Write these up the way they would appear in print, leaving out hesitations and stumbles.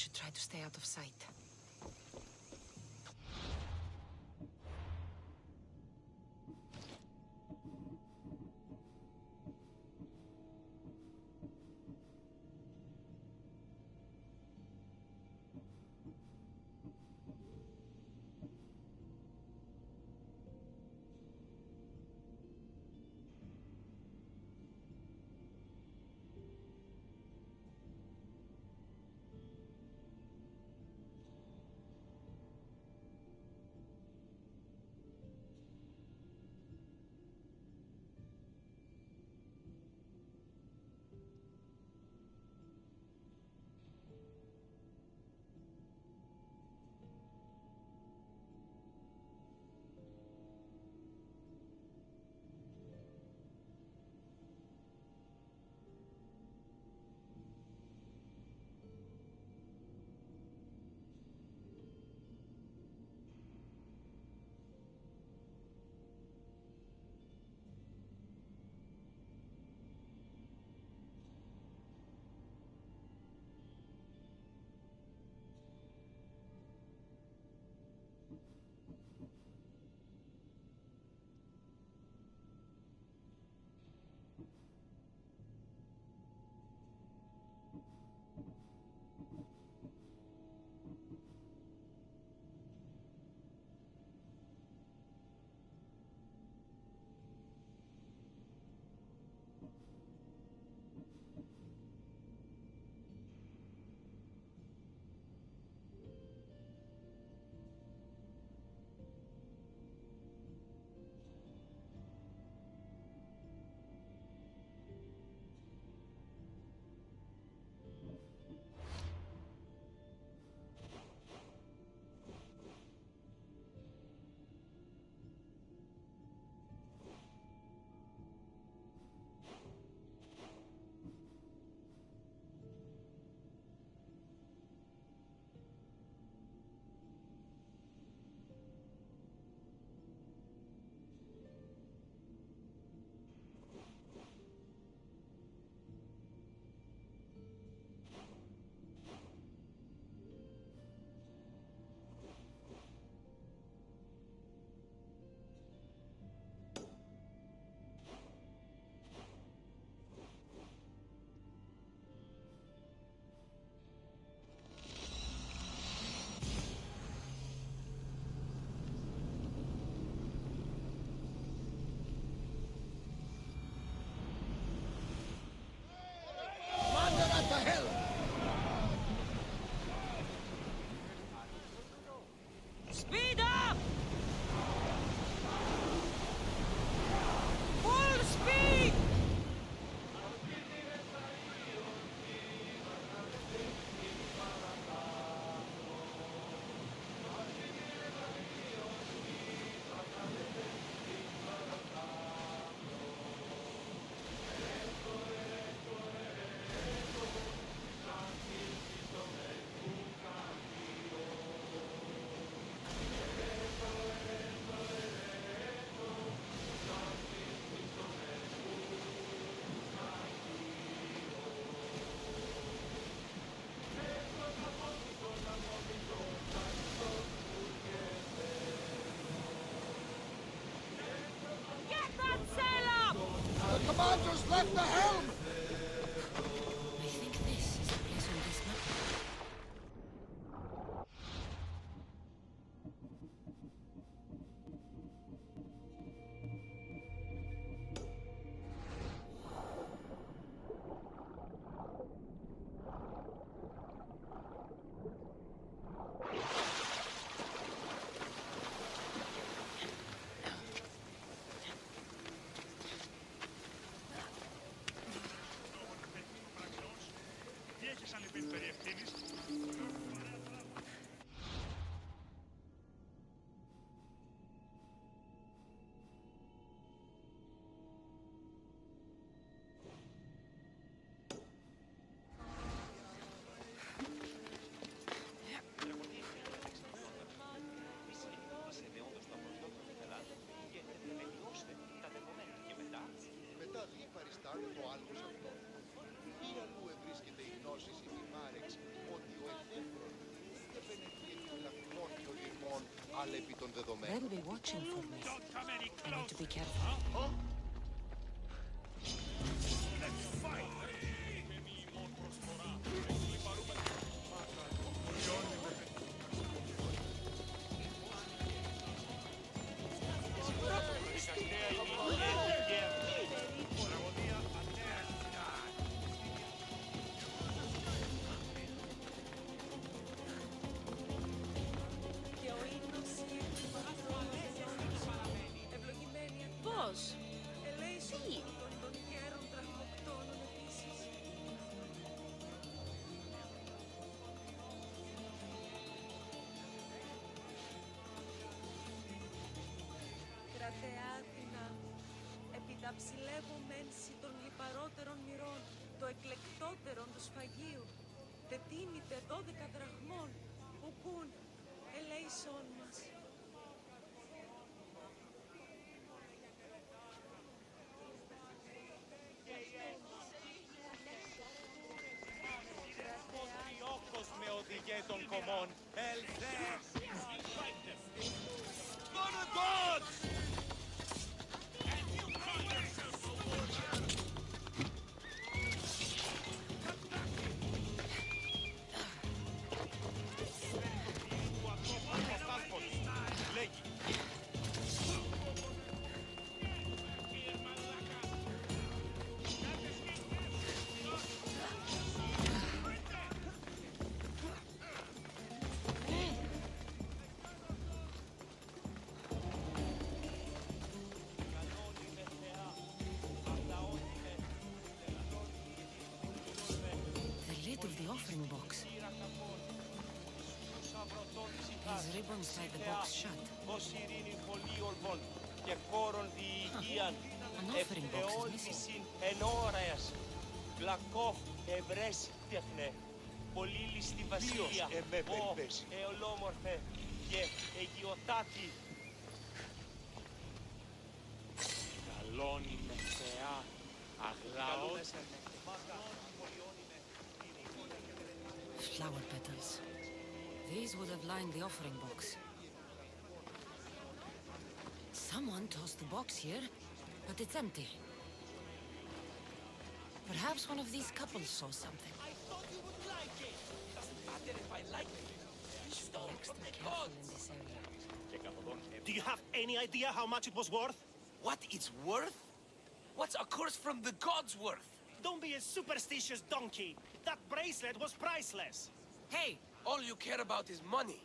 should try to stay out of sight. Speed up! Full speed! The commander's left the helm! I think this is the place on this map. Τι έχεις αν υπήρχε περί ευθύνης? Μετά λιπαριστάν το άλγος αυτό. Ή αλλού ευρίσκεται η γνώση η Μάρεξ ότι ο ευθύνος Αλλά επί των δεδομένων. They'll be watching for me. Don't come any I need to be closer. careful. Let's fight. Πώς? Τι? Κρατεάτινα, επί τα ψηλεύομενση των λιπαρότερων μυρών, το εκλεκτότερον του σφαγίου, τετίμητε 12 δραχμών, ουκούν, ελέησόν μας. Όκος με οδηγέ των κομμών. Έλθε! Gonna dodge! Λέγει. The lid of the offering box. These ribbons tie the box shut. Ως ειρήνη πολύορμων και χώρων διηγίαν, An offering box is missing. ευτεόλησιν εν ώρας, γλακόφ ευρέσει τέχνε, πολύλη στη βασιλεία, ω, εολόμορφε και αιγιοτάτη. Καλώνει με θεά, αγλαός. Flower petals. These would have lined the offering box. Someone tossed the box here, but it's empty. Perhaps one of these couples saw something. I thought you would like it. Doesn't matter if I like it. You Be stole extra from the careful in gods. this area. Do you have any idea how much it was worth? What it's worth? What's a curse from the gods worth? Don't be a superstitious donkey. That bracelet was priceless. Hey! All you care about is money.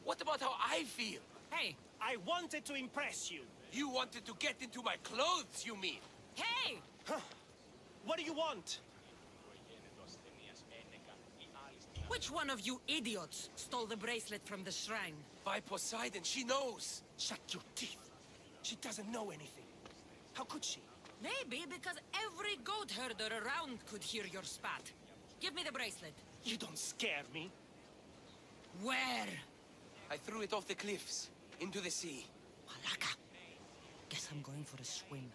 What about how I feel? Hey! I wanted to impress you. You wanted to get into my clothes, you mean? Hey! What do you want? Which one of you idiots stole the bracelet from the shrine? By Poseidon, she knows. Shut your teeth. She doesn't know anything. How could she? Maybe because every goat herder around could hear your spat. Give me the bracelet. You don't scare me. Where? I threw it off the cliffs, into the sea. Malaka. Guess I'm going for a swim.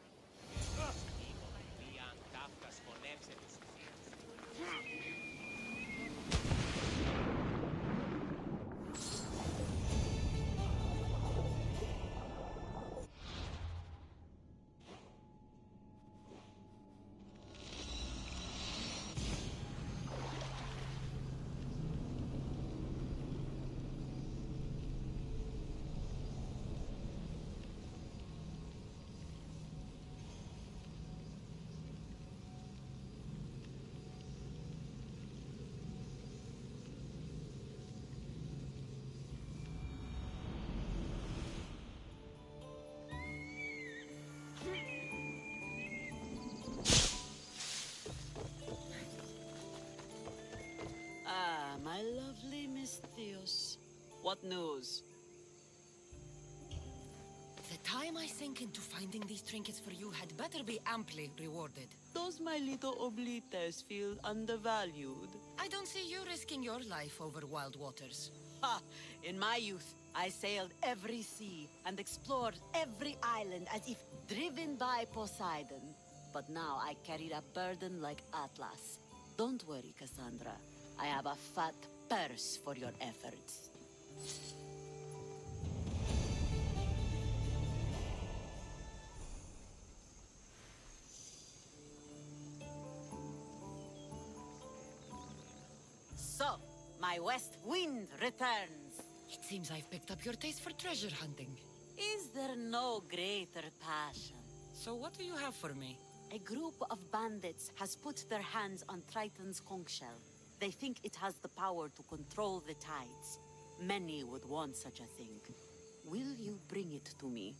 Ah, my lovely Miss Theos. What news? The time I sink into finding these trinkets for you had better be amply rewarded. Does my little oblites feel undervalued? I don't see you risking your life over wild waters. Ha! In my youth, I sailed every sea and explored every island as if driven by Poseidon. But now I carry a burden like Atlas. Don't worry, Cassandra. I have a fat purse for your efforts. So, my west wind returns. It seems I've picked up your taste for treasure hunting. Is there no greater passion? So what do you have for me? A group of bandits has put their hands on Triton's conch shell. They think it has the power to control the tides. Many would want such a thing. Will you bring it to me?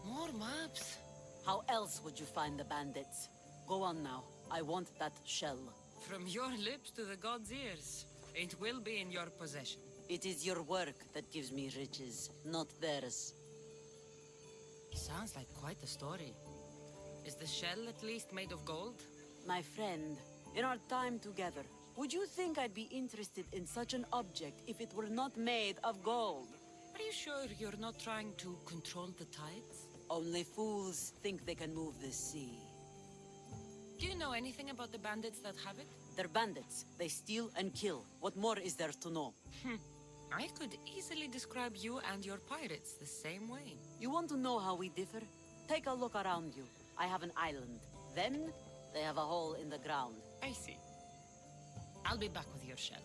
More maps? How else would you find the bandits? Go on now. I want that shell. From your lips to the god's ears. It will be in your possession. It is your work that gives me riches, not theirs. Sounds like quite a story. Is the shell at least made of gold? My friend, in our time together, would you think I'd be interested in such an object if it were not made of gold? Are you sure you're not trying to control the tides? Only fools think they can move the sea. Do you know anything about the bandits that have it? They're bandits. They steal and kill. What more is there to know? I could easily describe you and your pirates the same way. You want to know how we differ? Take a look around you. I have an island. Then, they have a hole in the ground. I see. I'll be back with your shell.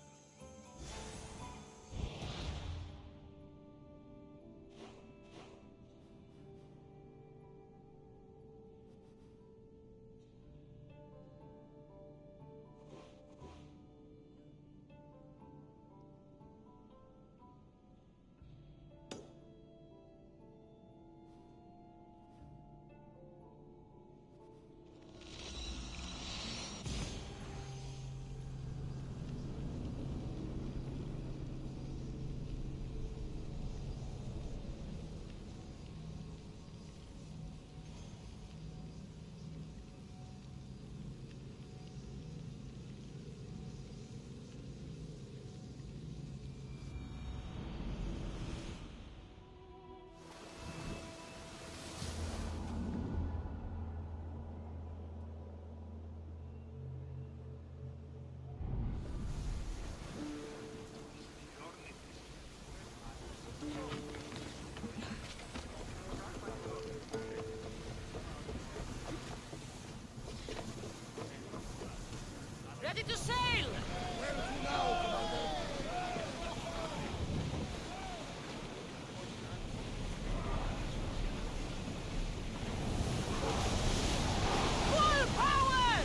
Ready to sail! Where to now, Commander? Full power!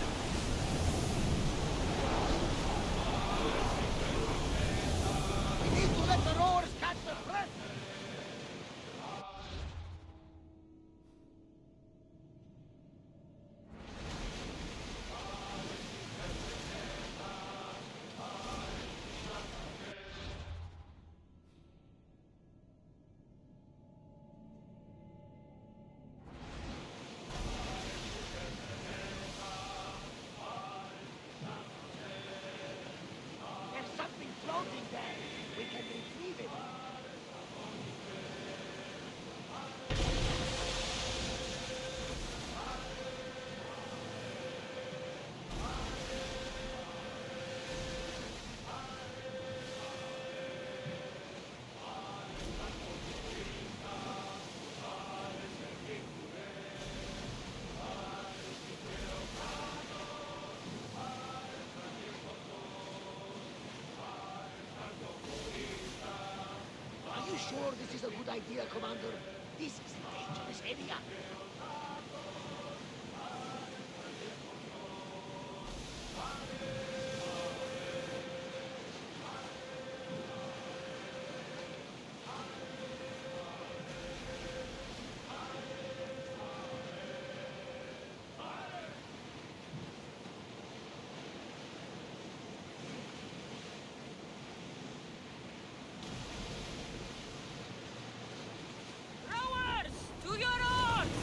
We need to let the rowers catch their breath! There's something floating there. We can retrieve it. Are you sure this is a good idea, Commander? This is a dangerous area. Rowers! To your oars!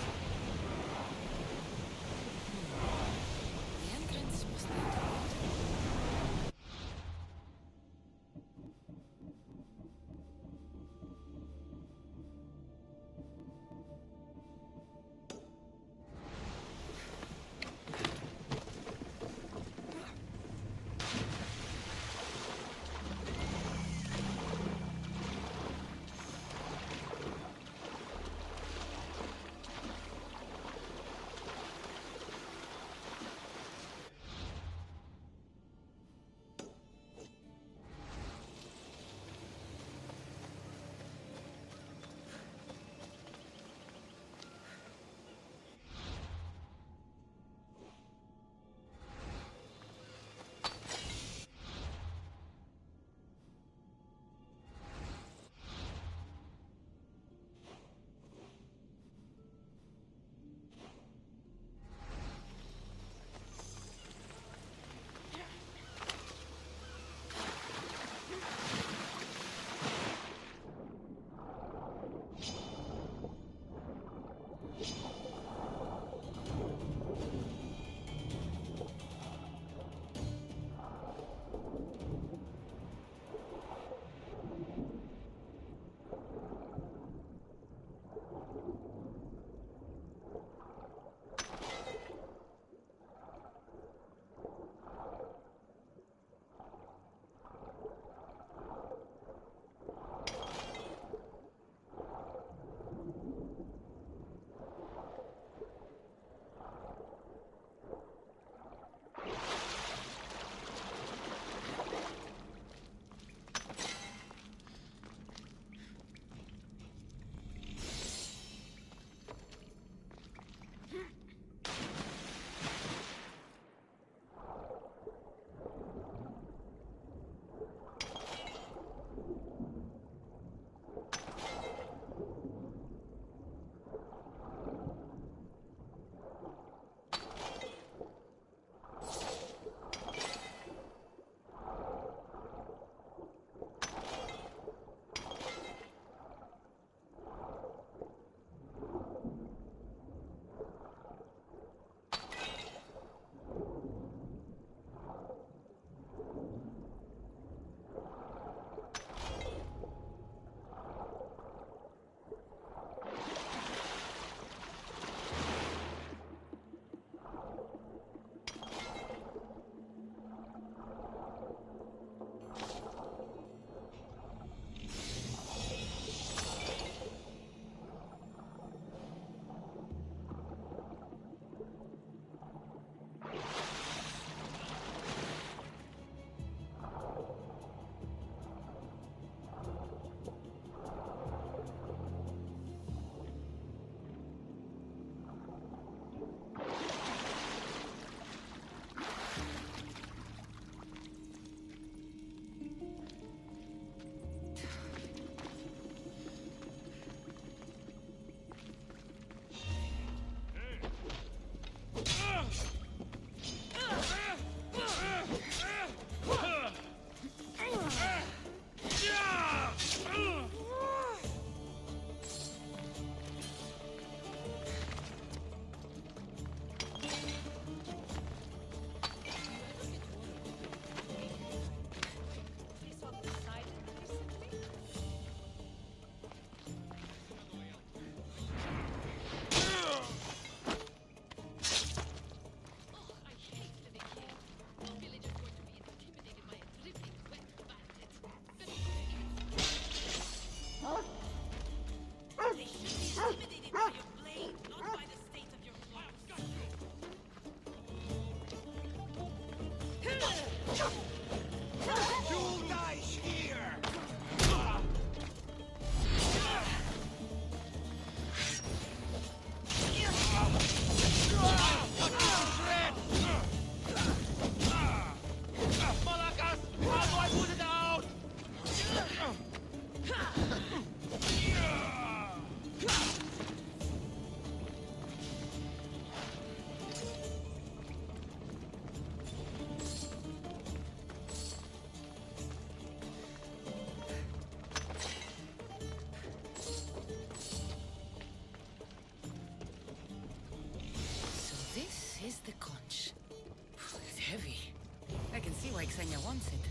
wants it.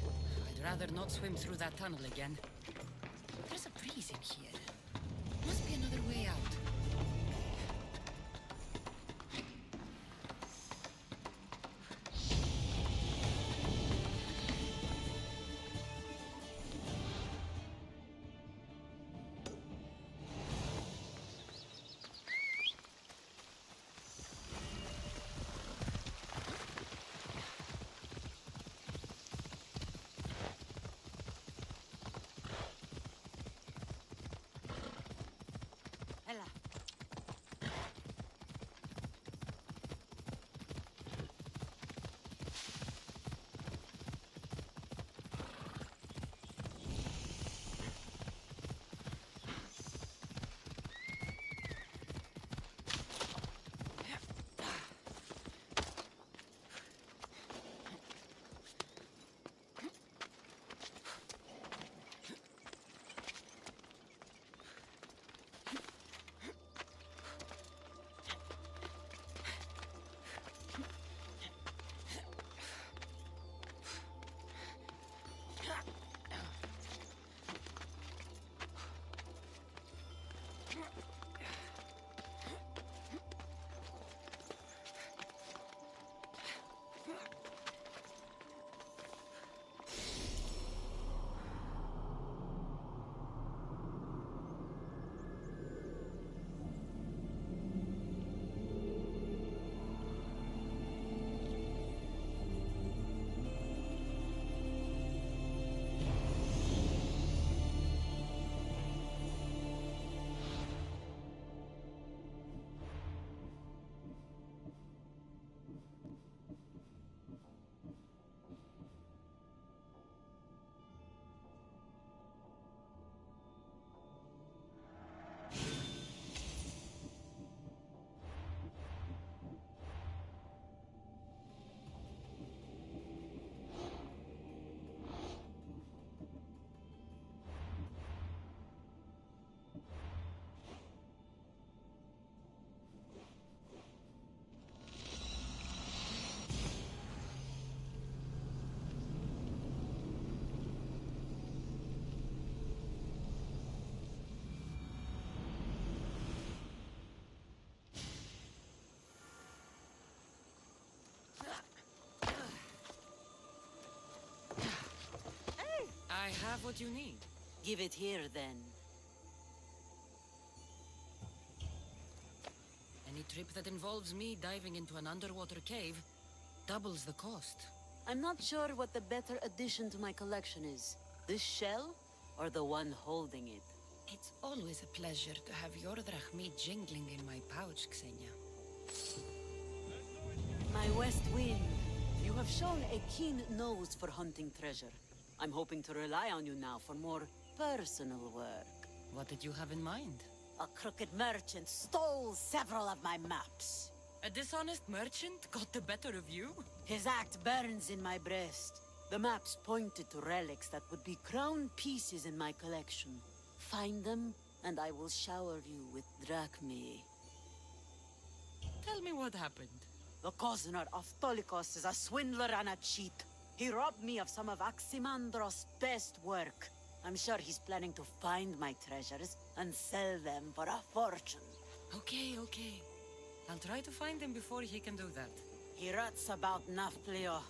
I'd rather not swim through that tunnel again. There's a breeze in here. Must be another way out. Ella. I have what you need. Give it here, then. Any trip that involves me diving into an underwater cave doubles the cost. I'm not sure what the better addition to my collection is. This shell, or the one holding it? It's always a pleasure to have your drachmi jingling in my pouch, Xenia. My West Wind, you have shown a keen nose for hunting treasure. I'm hoping to rely on you now for more personal work. What did you have in mind? A crooked merchant stole several of my maps. A dishonest merchant got the better of you? His act burns in my breast. The maps pointed to relics that would be crown pieces in my collection. Find them, and I will shower you with drachmi. Tell me what happened. The Coznor of Tolikos is a swindler and a cheat. He robbed me of some of Aximandros' best work. I'm sure he's planning to find my treasures and sell them for a fortune. Okay. I'll try to find him before he can do that. He rots about Nafplio.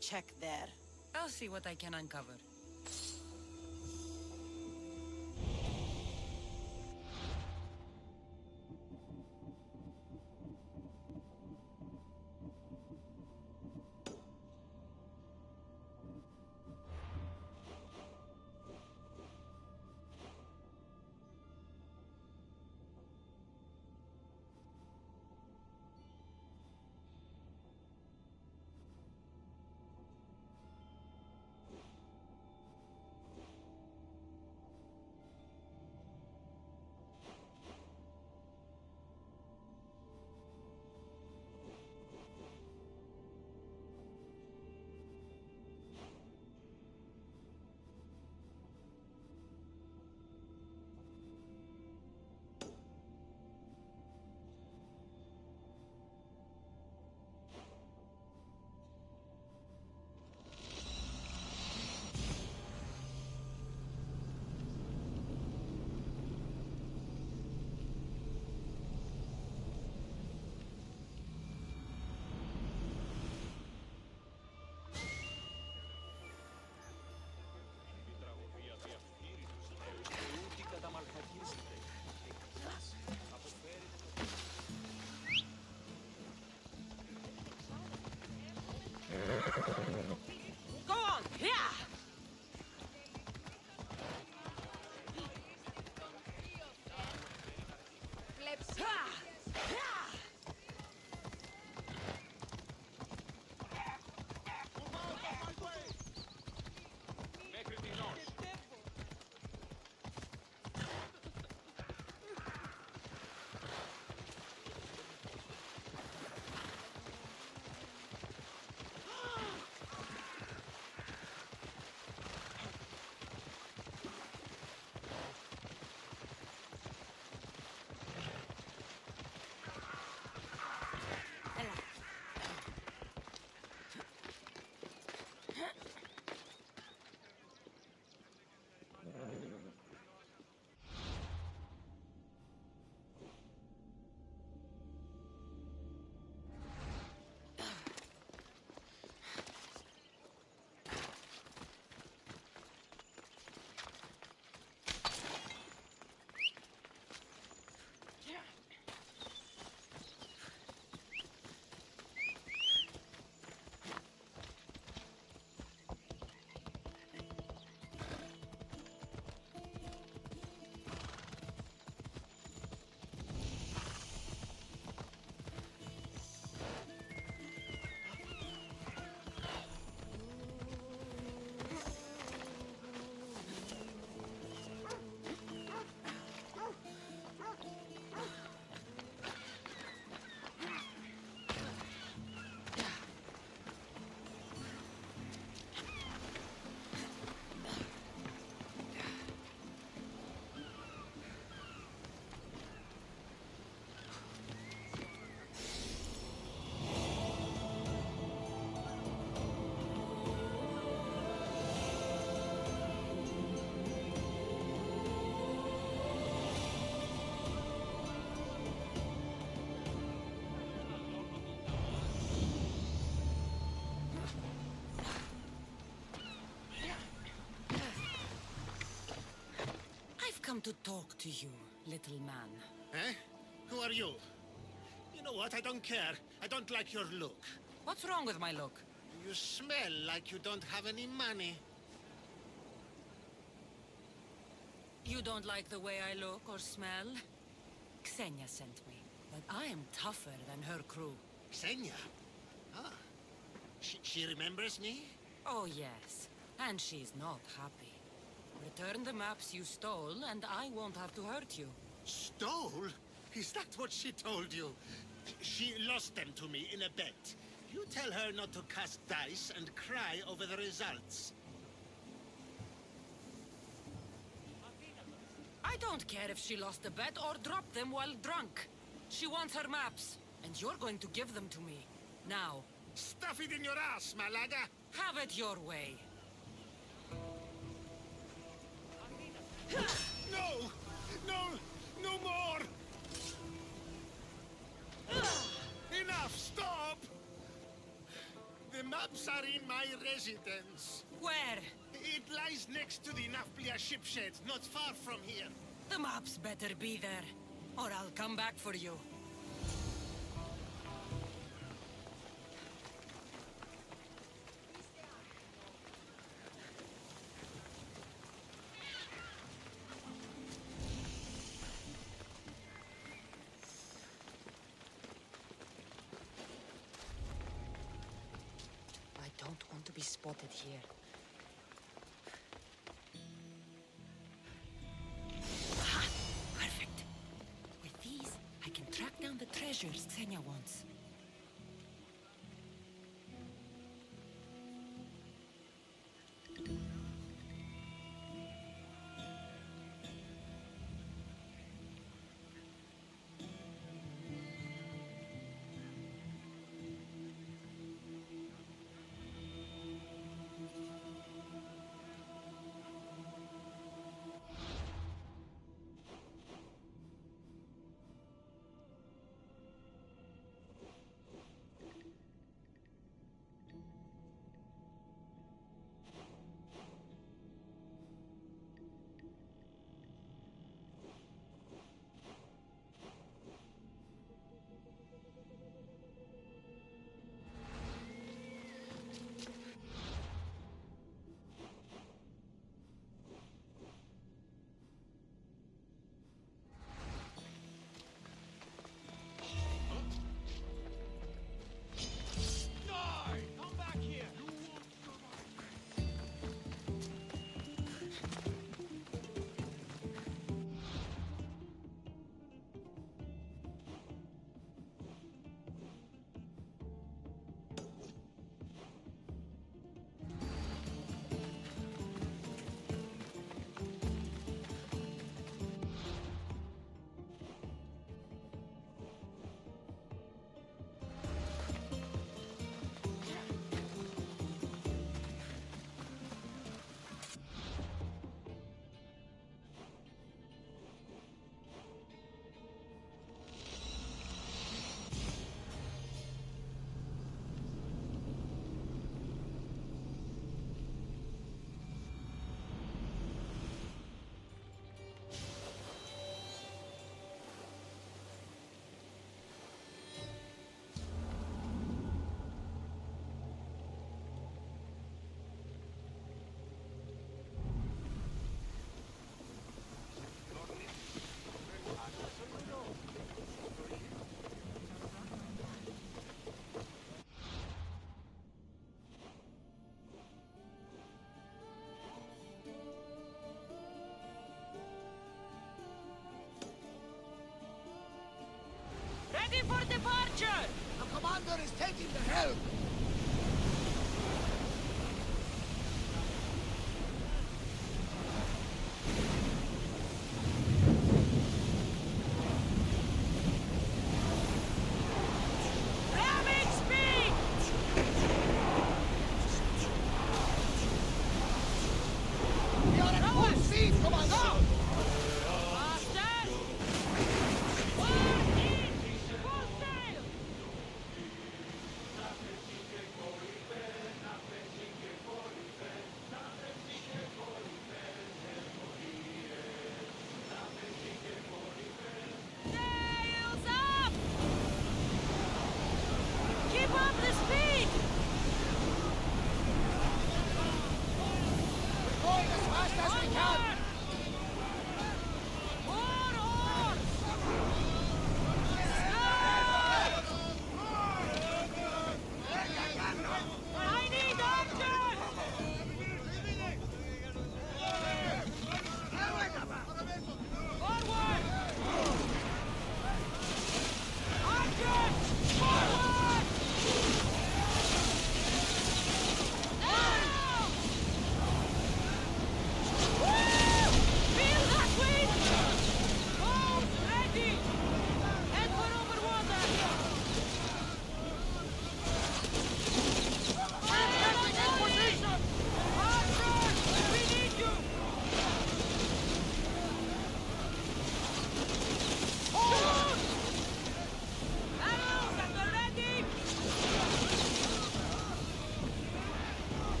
Check there. I'll see what I can uncover. come to talk to you, little man. Eh? Who are you? You know what? I don't care. I don't like your look. What's wrong with my look? You smell like you don't have any money. You don't like the way I look or smell? Xenia sent me, but I am tougher than her crew. Xenia? Ah. She remembers me? Oh, yes. And she's not happy. Return the maps you stole, and I won't have to hurt you. Stole? Is that what she told you? She lost them to me in a bet. You tell her not to cast dice and cry over the results. I don't care if she lost a bet or dropped them while drunk. She wants her maps, and you're going to give them to me. Now, Stuff it in your ass, Malaga! have it your way. No! No! No more! Enough! Stop! The maps are in my residence. Where? It lies next to the Nafplia ship shed, not far from here. The maps better be there, or I'll come back for you. I don't want to be spotted here. Aha! Perfect. With these, I can track down the treasures Xenia wants. Ready for departure! The commander is taking the helm! Ramming speed! We are at full speed, commander! Faster! One in! Full sail!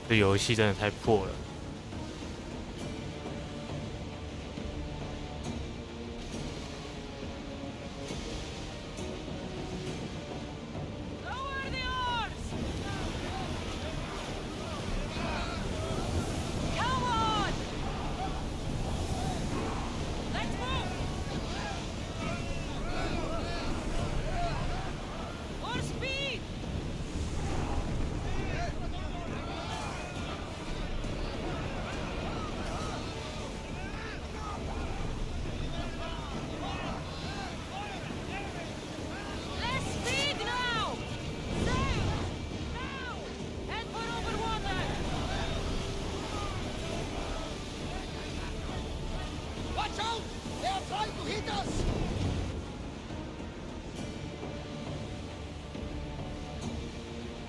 这游戏真的太破了。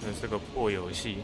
这是个破游戏。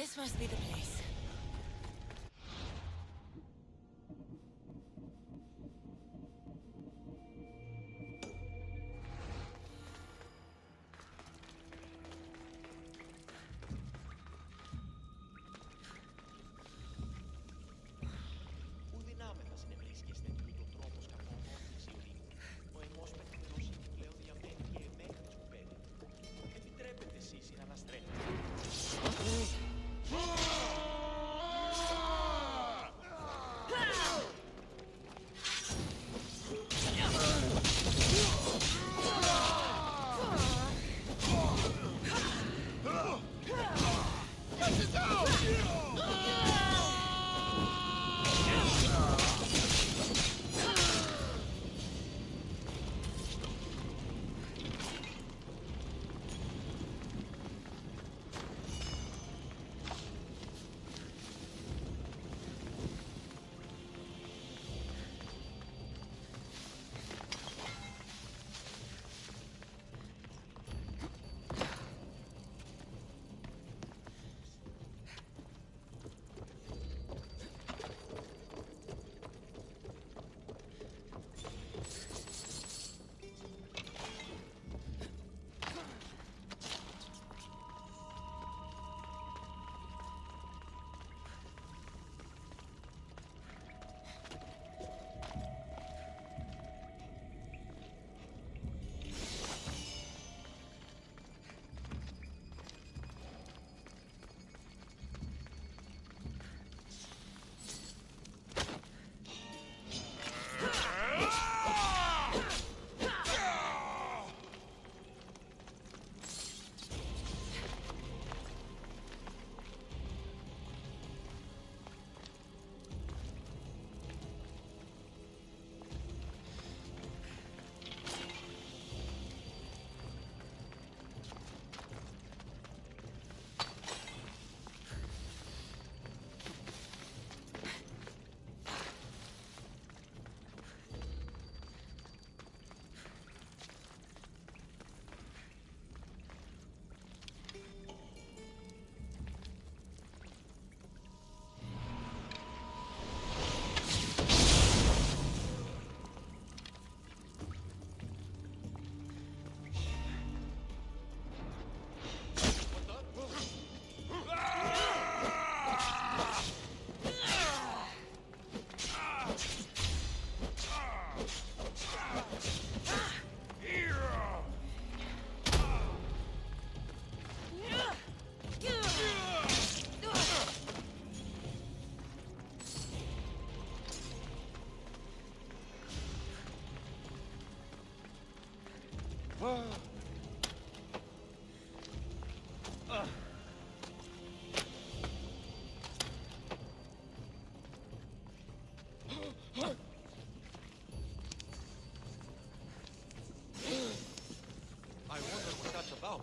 This must be the place. Πού δυνάμετα συνευρίσκεστε τούτο τρόπος κακομόρφης ειρήνου. Ο εμός πεθυμένος είναι πλέον διαμένει και εμένα το σκουπέδι. Επιτρέπετε εσείς να αναστρέφετε. I wonder what that's about.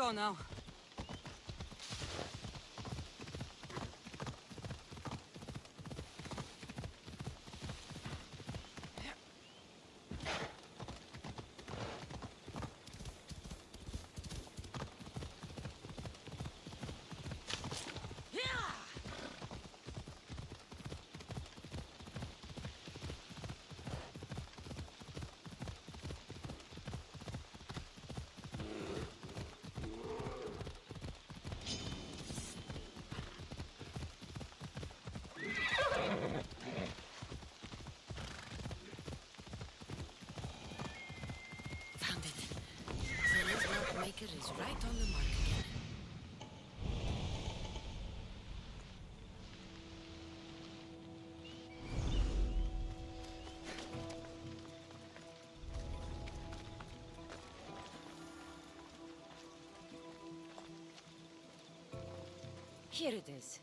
go now. Found it. Zena's map maker is right on the mark again. Here it is.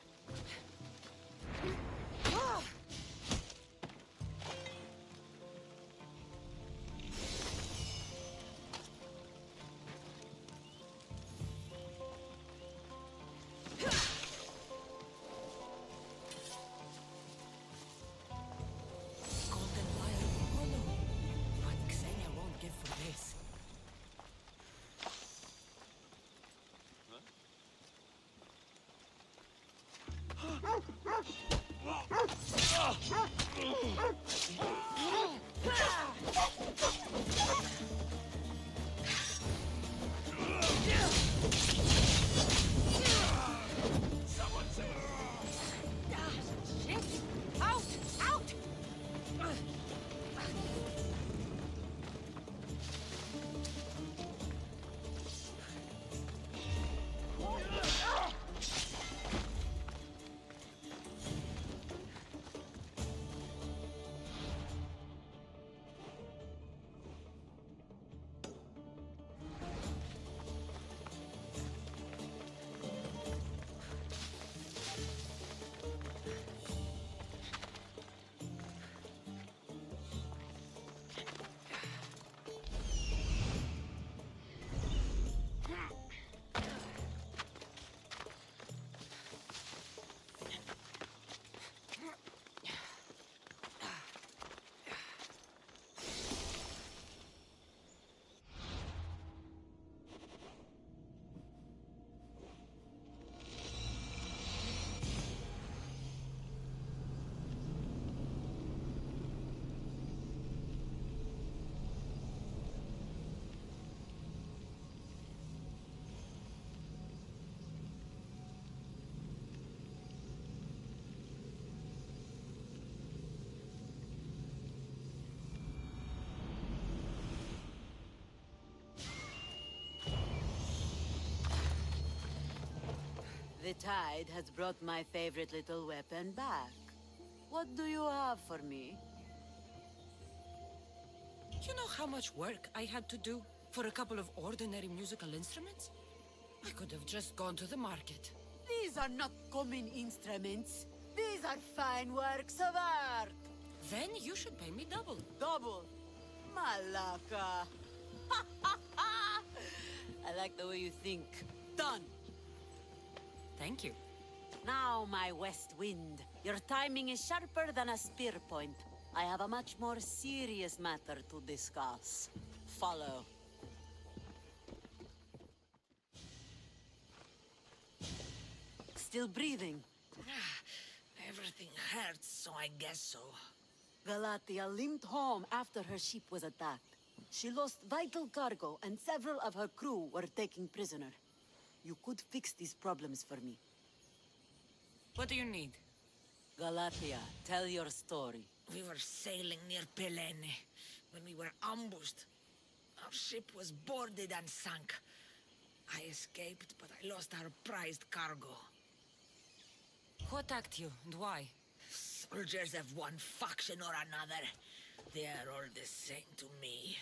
Golden wire hollow. What Xenia won't give for this. Out! Out! The tide has brought my favorite little weapon back. What do you have for me? You know how much work I had to do for a couple of ordinary musical instruments? I could have just gone to the market. These are not common instruments. These are fine works of art. Then you should pay me double. Double. Malaka. I like the way you think. Done. Thank you. Now, my west wind. Your timing is sharper than a spear point. I have a much more serious matter to discuss. Follow. Still breathing? Everything hurts, so I guess so. Galatia limped home after her ship was attacked. She lost vital cargo, and several of her crew were taken prisoner. You could fix these problems for me. What do you need? Galatia, tell your story. We were sailing near Pelene when we were ambushed. Our ship was boarded and sunk. I escaped, but I lost our prized cargo. Who attacked you, and why? Soldiers of one faction or another. They are all the same to me.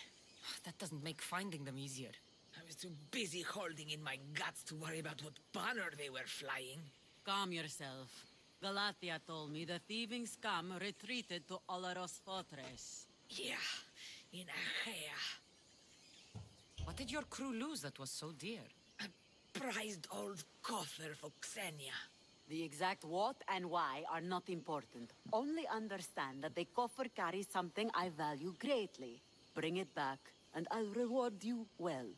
That doesn't make finding them easier. I was too busy holding in my guts to worry about what banner they were flying. Calm yourself. Galatia told me the thieving scum retreated to Olaros Fortress. Yeah, in Achaea. What did your crew lose that was so dear? prized old coffer for Xenia. The exact what and why are not important. Only understand that the coffer carries something I value greatly. Bring it back, and I'll reward you well.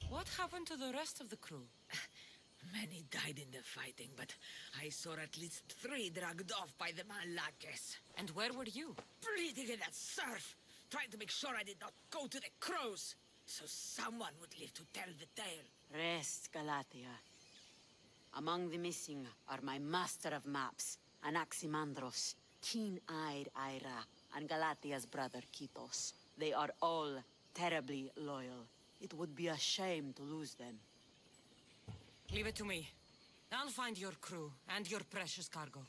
What happened to the rest of the crew? Many died in the fighting, but I saw at least 3 dragged off by the Malakes. And where were you? Bleeding in that surf, trying to make sure I did not go to the crows, so someone would live to tell the tale. Rest, Galatia. Among the missing are my master of maps, Anaximandros, keen-eyed Ira, and Galatia's brother Kitos. They are all terribly loyal. It would be a shame to lose them. Leave it to me. I'll find your crew and your precious cargo.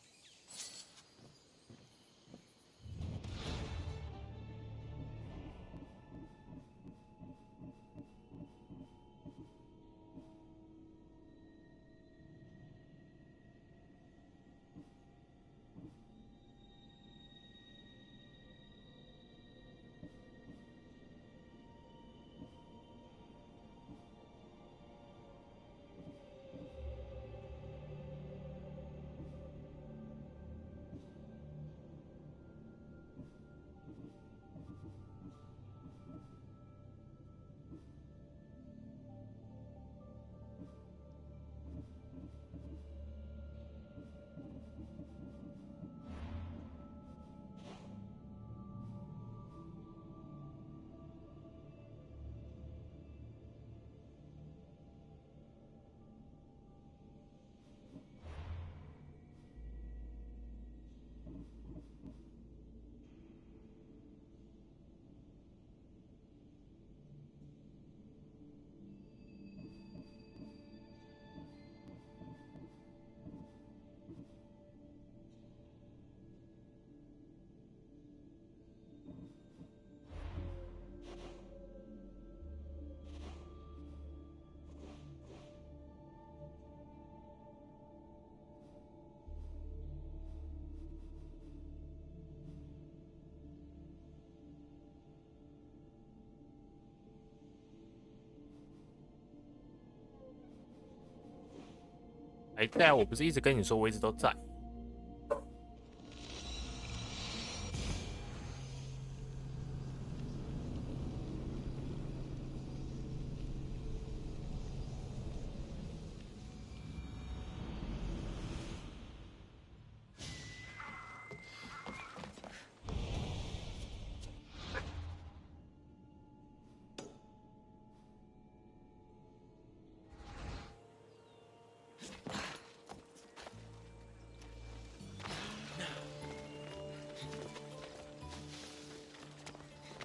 哎，对啊，我不是一直跟你说我一直都在。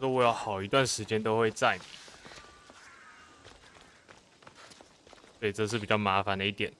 说我有好一段时间都会在，所以这是比较麻烦的一点。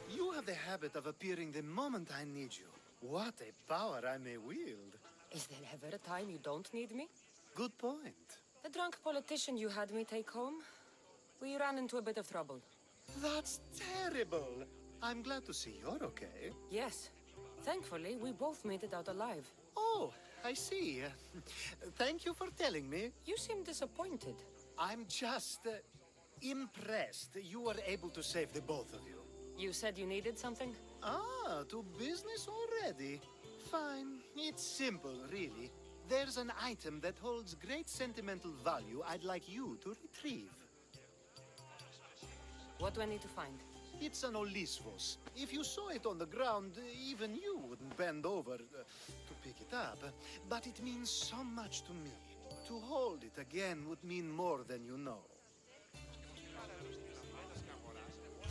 You have the habit of appearing the moment I need you. What a power I may wield. Is there ever a time you don't need me? Good point. The drunk politician you had me take home? We ran into a bit of trouble. That's terrible. I'm glad to see you're okay. Yes. Thankfully, we both made it out alive. Oh, I see. Thank you for telling me. You seem disappointed. I'm just impressed you were able to save the both of you. You said you needed something? Ah, to business already. Fine. It's simple, really. There's an item that holds great sentimental value I'd like you to retrieve. What do I need to find? It's an Olisvos. If you saw it on the ground, even you wouldn't bend over to pick it up. But it means so much to me. To hold it again would mean more than you know.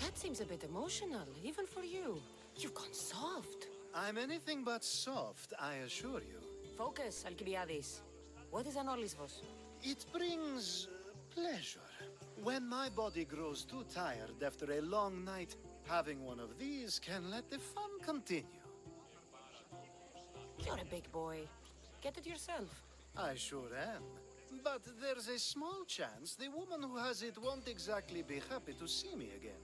That seems a bit emotional, even for you. You've gone soft. I'm anything but soft, I assure you. Focus, Alcibiades. What is an Olisvos? It brings pleasure. When my body grows too tired after a long night, having one of these can let the fun continue. You're a big boy. Get it yourself. I sure am. But there's a small chance the woman who has it won't exactly be happy to see me again.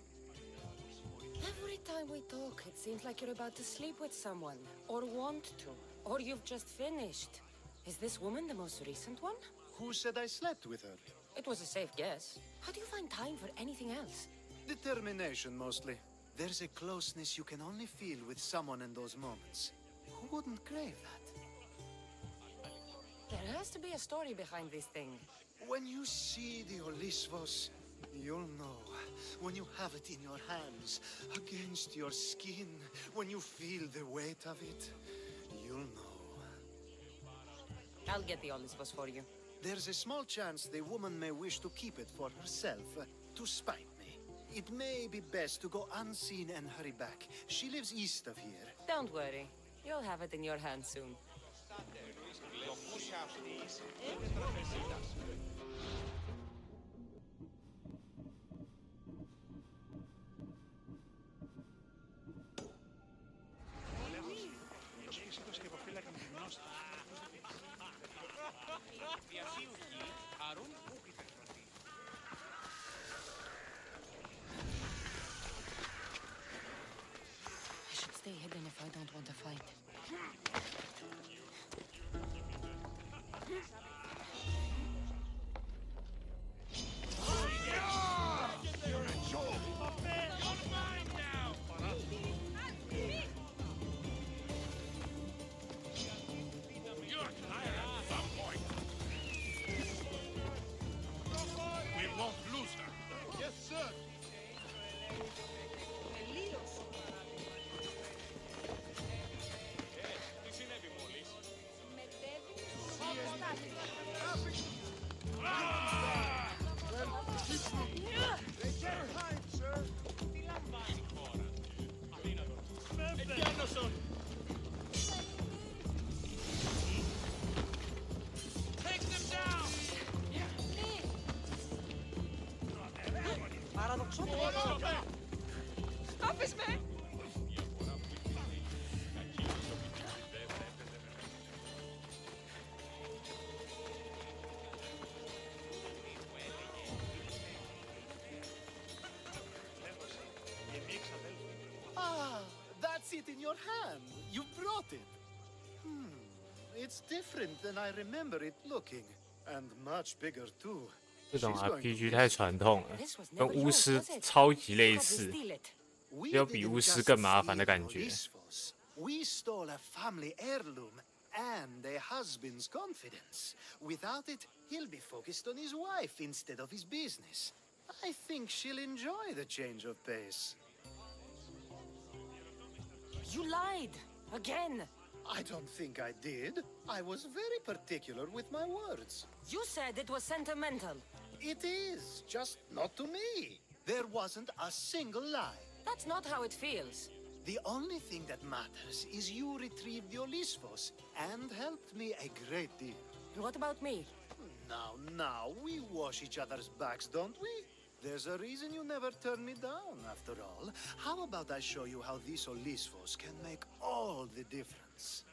Every time we talk, it seems like you're about to sleep with someone. Or want to. Or you've just finished. Is this woman the most recent one? Who said I slept with her? It was a safe guess. How do you find time for anything else? Determination, mostly. There's a closeness you can only feel with someone in those moments. Who wouldn't crave that? There has to be a story behind this thing. When you see the Olisvos, you'll know. When you have it in your hands, against your skin, when you feel the weight of it, you'll know. I'll get the Olisvos for you. There's a small chance the woman may wish to keep it for herself, to spite me. It may be best to go unseen and hurry back. She lives east of here. Don't worry. You'll have it in your hand soon. I should stay hidden if I don't want to fight. Stop this man! Ah, that's it in your hand. You brought it. It's different than I remember it looking. And much bigger too. 这种 She's going to RPG miss 太 it. 传统了， This was 跟 never 巫 yours, 师 was it? 超级类 Probably 似， steal it. We 只有比 didn't 巫师 just 更麻烦的 steal 感觉。 Olisvos. We stole a family heirloom and a husband's confidence. Without it, he'll be focused on his wife instead of his business. I think she'll enjoy the change of pace. You lied! Again! I don't think I did. I was very particular with my words. You said it was sentimental. It is, just not to me. There wasn't a single lie. That's not how it feels. The only thing that matters is you retrieved the Olisvos and helped me a great deal. And what about me? Now, we wash each other's backs, don't we? There's a reason you never turned me down, after all. How about I show you how these Olisvos can make all the difference?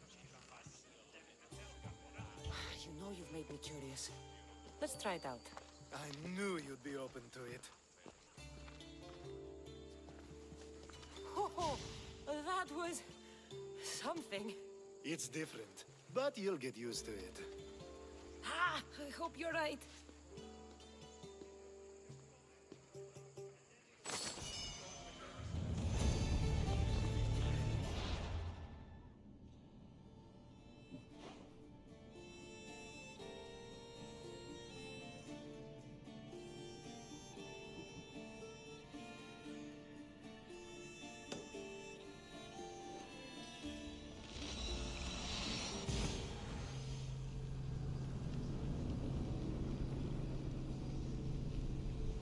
You know you've made me curious. Let's try it out. I knew you'd be open to it. Oh, that was something. It's different, but you'll get used to it. Ah, I hope you're right.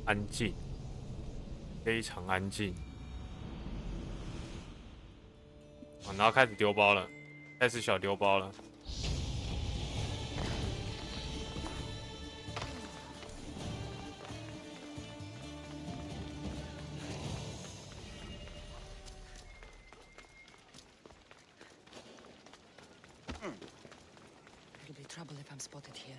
安静，非常安静。然后开始丢包了，开始小丢包了。trouble if I'm spotted here.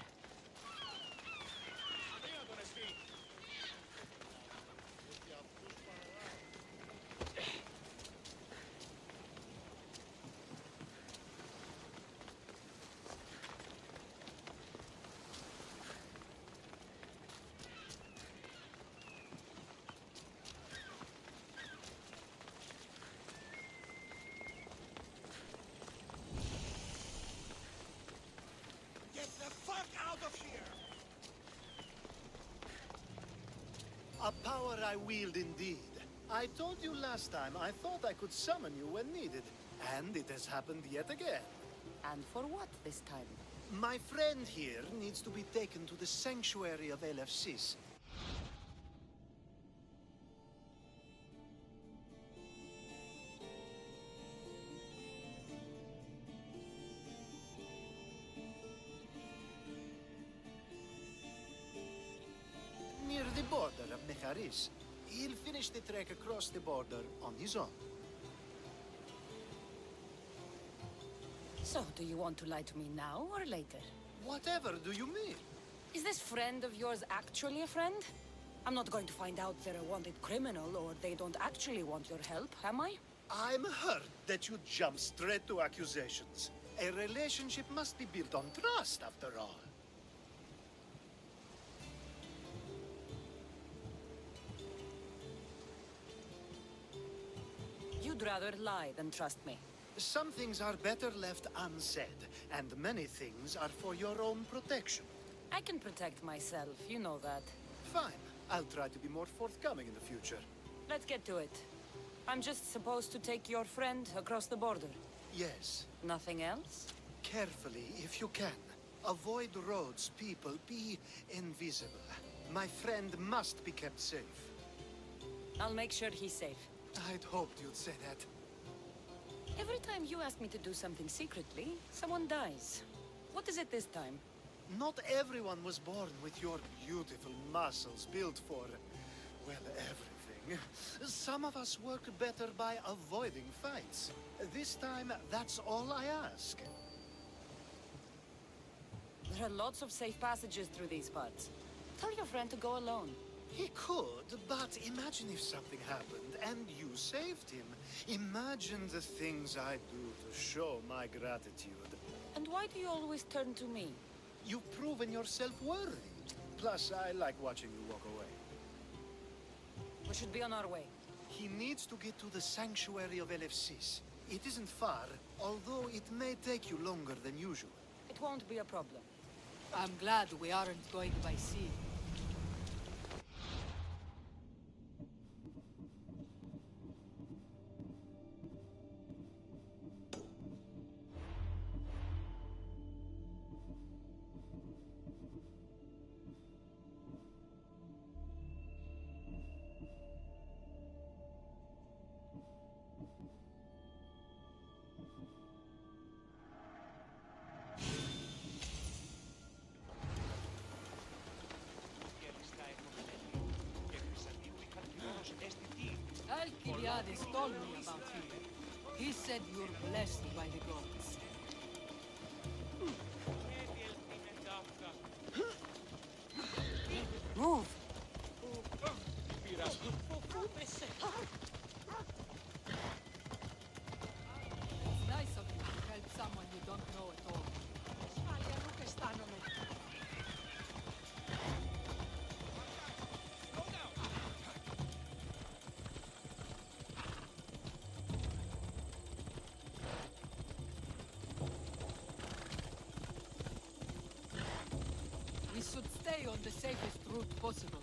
Get the fuck out of here! A power I wield indeed. I told you last time I thought I could summon you when needed, and it has happened yet again. And for what this time? My friend here needs to be taken to the sanctuary of LFCs. Near the border of Mecharis. He'll finish the trek across the border on his own. So, do you want to lie to me now or later? Whatever do you mean? Is this friend of yours actually a friend? I'm not going to find out they're a wanted criminal or they don't actually want your help, am I? I'm hurt that you jump straight to accusations. A relationship must be built on trust, after all. You'd rather lie than trust me. Some things are better left unsaid, and many things are for your own protection. I can protect myself, you know that. Fine. I'll try to be more forthcoming in the future. Let's get to it. I'm just supposed to take your friend across the border. Yes. Nothing else? Carefully, if you can. Avoid roads, people. Be invisible. My friend must be kept safe. I'll make sure he's safe. I'd hoped you'd say that. Every time you ask me to do something secretly, someone dies. What is it this time? Not everyone was born with your beautiful muscles built for, well, everything. Some of us work better by avoiding fights. This time, that's all I ask. There are lots of safe passages through these parts. Tell your friend to go alone. He could, but imagine if something happened and you saved him. Imagine the things I do to show my gratitude. And why do you always turn to me? You've proven yourself worthy. Plus, I like watching you walk away. We should be on our way. He needs to get to the sanctuary of LFCs. It isn't far, although it may take you longer than usual. It won't be a problem. I'm glad we aren't going by sea. Alcibiades told me about you. He said you're blessed by the gods. Move! It's nice of you to help someone you don't know at all. We should stay on the safest route possible.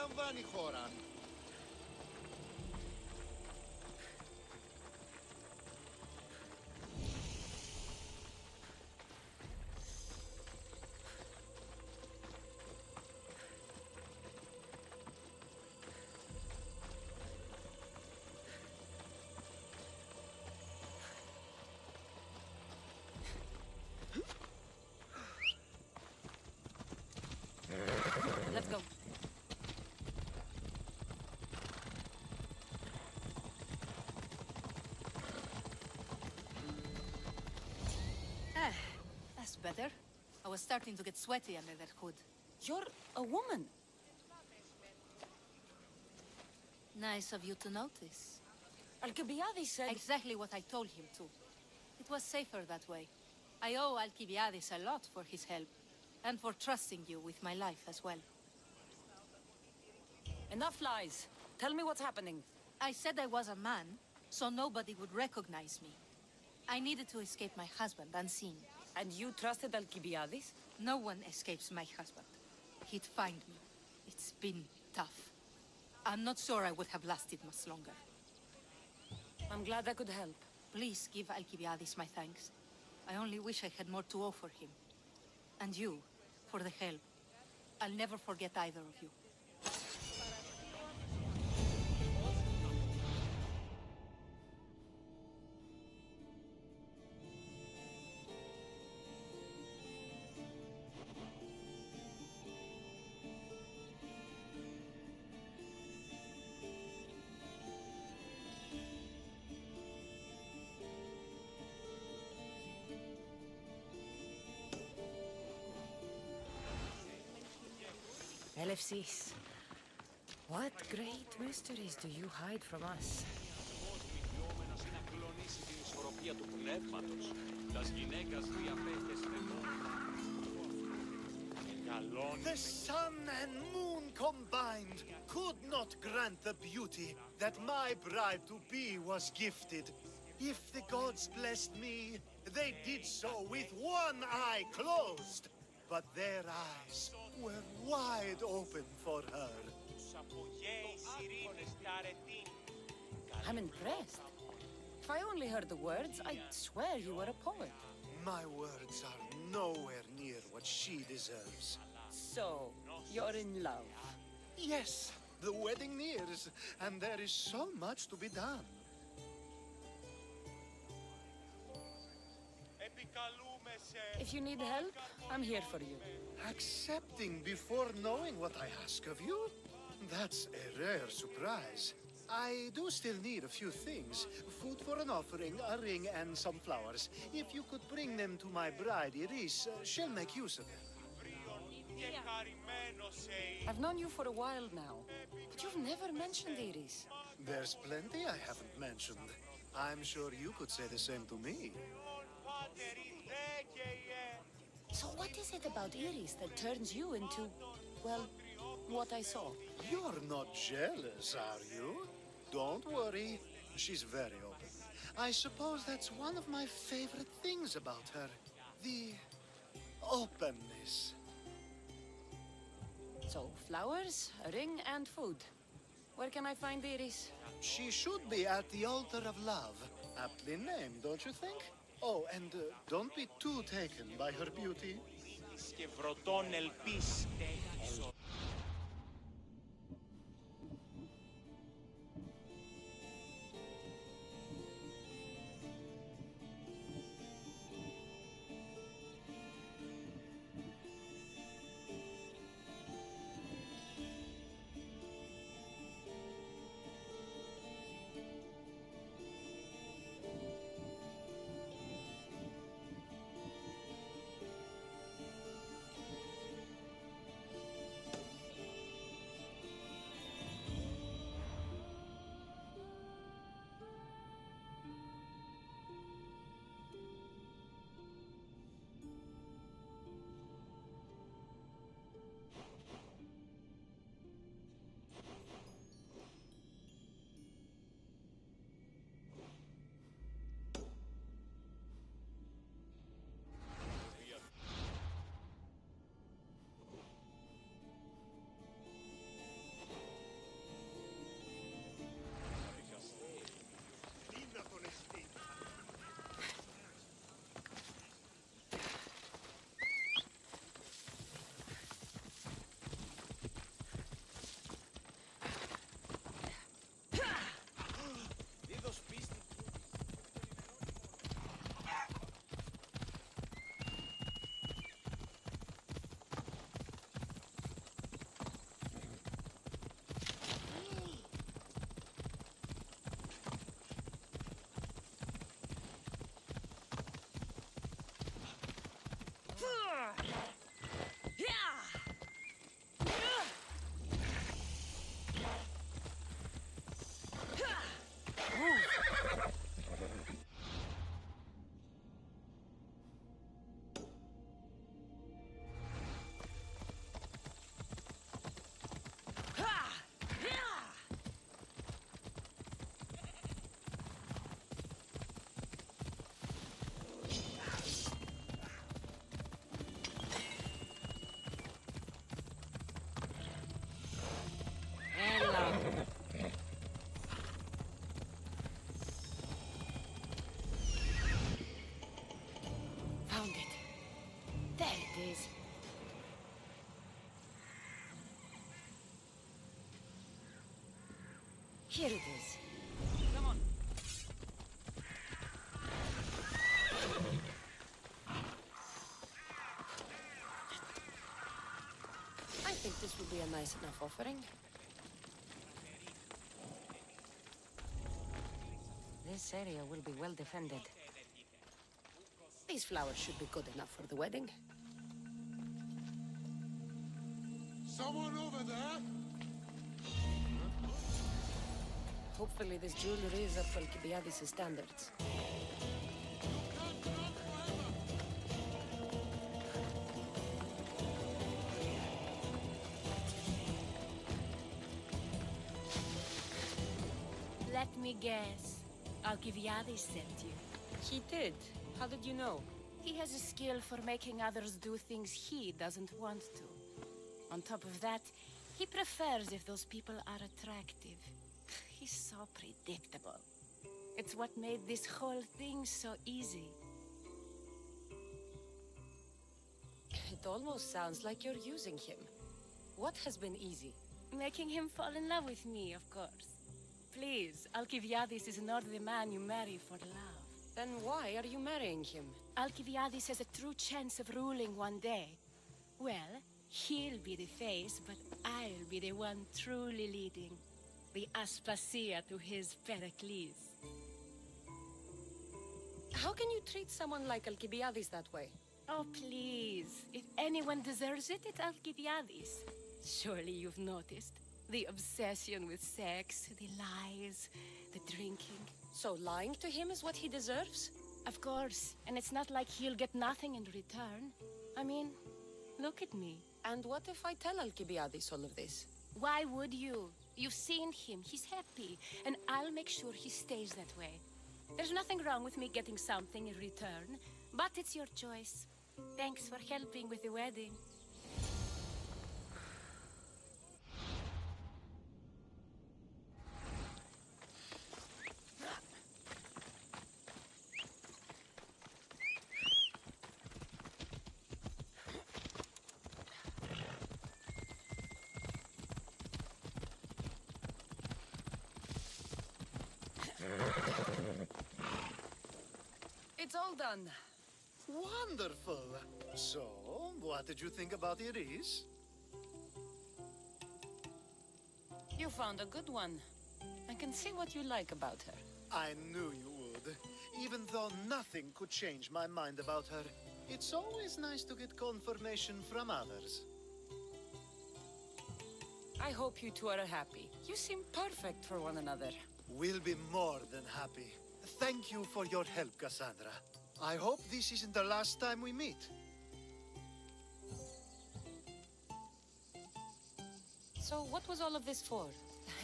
λαμβάνει χώρα. Let's go. That's better. I was starting to get sweaty under that hood. You're a woman. Nice of you to notice. Alcibiades said... Exactly what I told him to. It was safer that way. I owe Alcibiades a lot for his help, and for trusting you with my life as well. Enough lies. Tell me what's happening. I said I was a man, so nobody would recognize me. I needed to escape my husband unseen. And you trusted Alcibiades? No one escapes my husband. He'd find me. It's been tough. I'm not sure I would have lasted much longer. I'm glad I could help. Please give Alcibiades my thanks. I only wish I had more to offer him. And you, for the help. I'll never forget either of you. LFCs. What great mysteries do you hide from us? The sun and moon combined could not grant the beauty that my bride-to-be was gifted. If the gods blessed me, they did so with one eye closed. But their eyes were wide open for her. I'm impressed. If I only heard the words, I'd swear you were a poet. My words are nowhere near what she deserves. So, you're in love. Yes, the wedding nears, and there is so much to be done. If you need help, I'm here for you. Accepting before knowing what I ask of you? That's a rare surprise. I do still need a few things. Food for an offering, a ring, and some flowers. If you could bring them to my bride, Iris, she'll make use of them. I've known you for a while now, but you've never mentioned Iris. There's plenty I haven't mentioned. I'm sure you could say the same to me. So what is it about Iris that turns you into, well, what I saw? You're not jealous, are you? Don't worry. She's very open. I suppose that's one of my favorite things about her. The openness. So, flowers, a ring, and food. Where can I find Iris? She should be at the altar of love. Aptly named, don't you think? Oh, and don't be too taken by her beauty. Here it is. Come on. I think this will be a nice enough offering. This area will be well defended. These flowers should be good enough for the wedding. Someone over there? Hopefully this jewelry is up to Alcibiades' standards. Let me guess. Alcibiades sent you. He did. How did you know? He has a skill for making others do things he doesn't want to. On top of that, he prefers if those people are attractive. He's so predictable. It's what made this whole thing so easy. It almost sounds like you're using him. What has been easy? Making him fall in love with me, of course. Please, Alcibiades is not the man you marry for love. Then why are you marrying him? Alcibiades has a true chance of ruling one day. Well, he'll be the face, but I'll be the one truly leading. The Aspasia to his Pericles. How can you treat someone like Alcibiades that way? Oh, please. If anyone deserves it, it's Alcibiades. Surely you've noticed. The obsession with sex, the lies, the drinking. So lying to him is what he deserves? Of course. And it's not like he'll get nothing in return. I mean, look at me. And what if I tell Alcibiades all of this? Why would you? You've seen him. He's happy. And I'll make sure he stays that way. There's nothing wrong with me getting something in return, but it's your choice. Thanks for helping with the wedding. It's all done. Wonderful. So, what did you think about Iris? You found a good one. I can see what you like about her. I knew you would. Even though nothing could change my mind about her, it's always nice to get confirmation from others. I hope you two are happy. You seem perfect for one another. We'll be more than happy. Thank you for your help, Cassandra. I hope this isn't the last time we meet. So what was all of this for?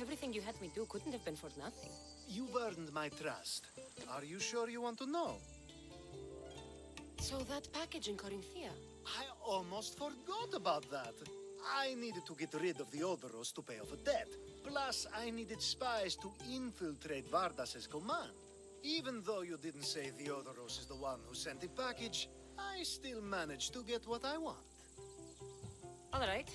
Everything you had me do couldn't have been for nothing. You've earned my trust. Are you sure you want to know? So that package in Corinthia? I almost forgot about that. I needed to get rid of the Odoros to pay off a debt. Plus, I needed spies to infiltrate Vardas's command. Even though you didn't say Theodoros is the one who sent the package, I still managed to get what I want. All right.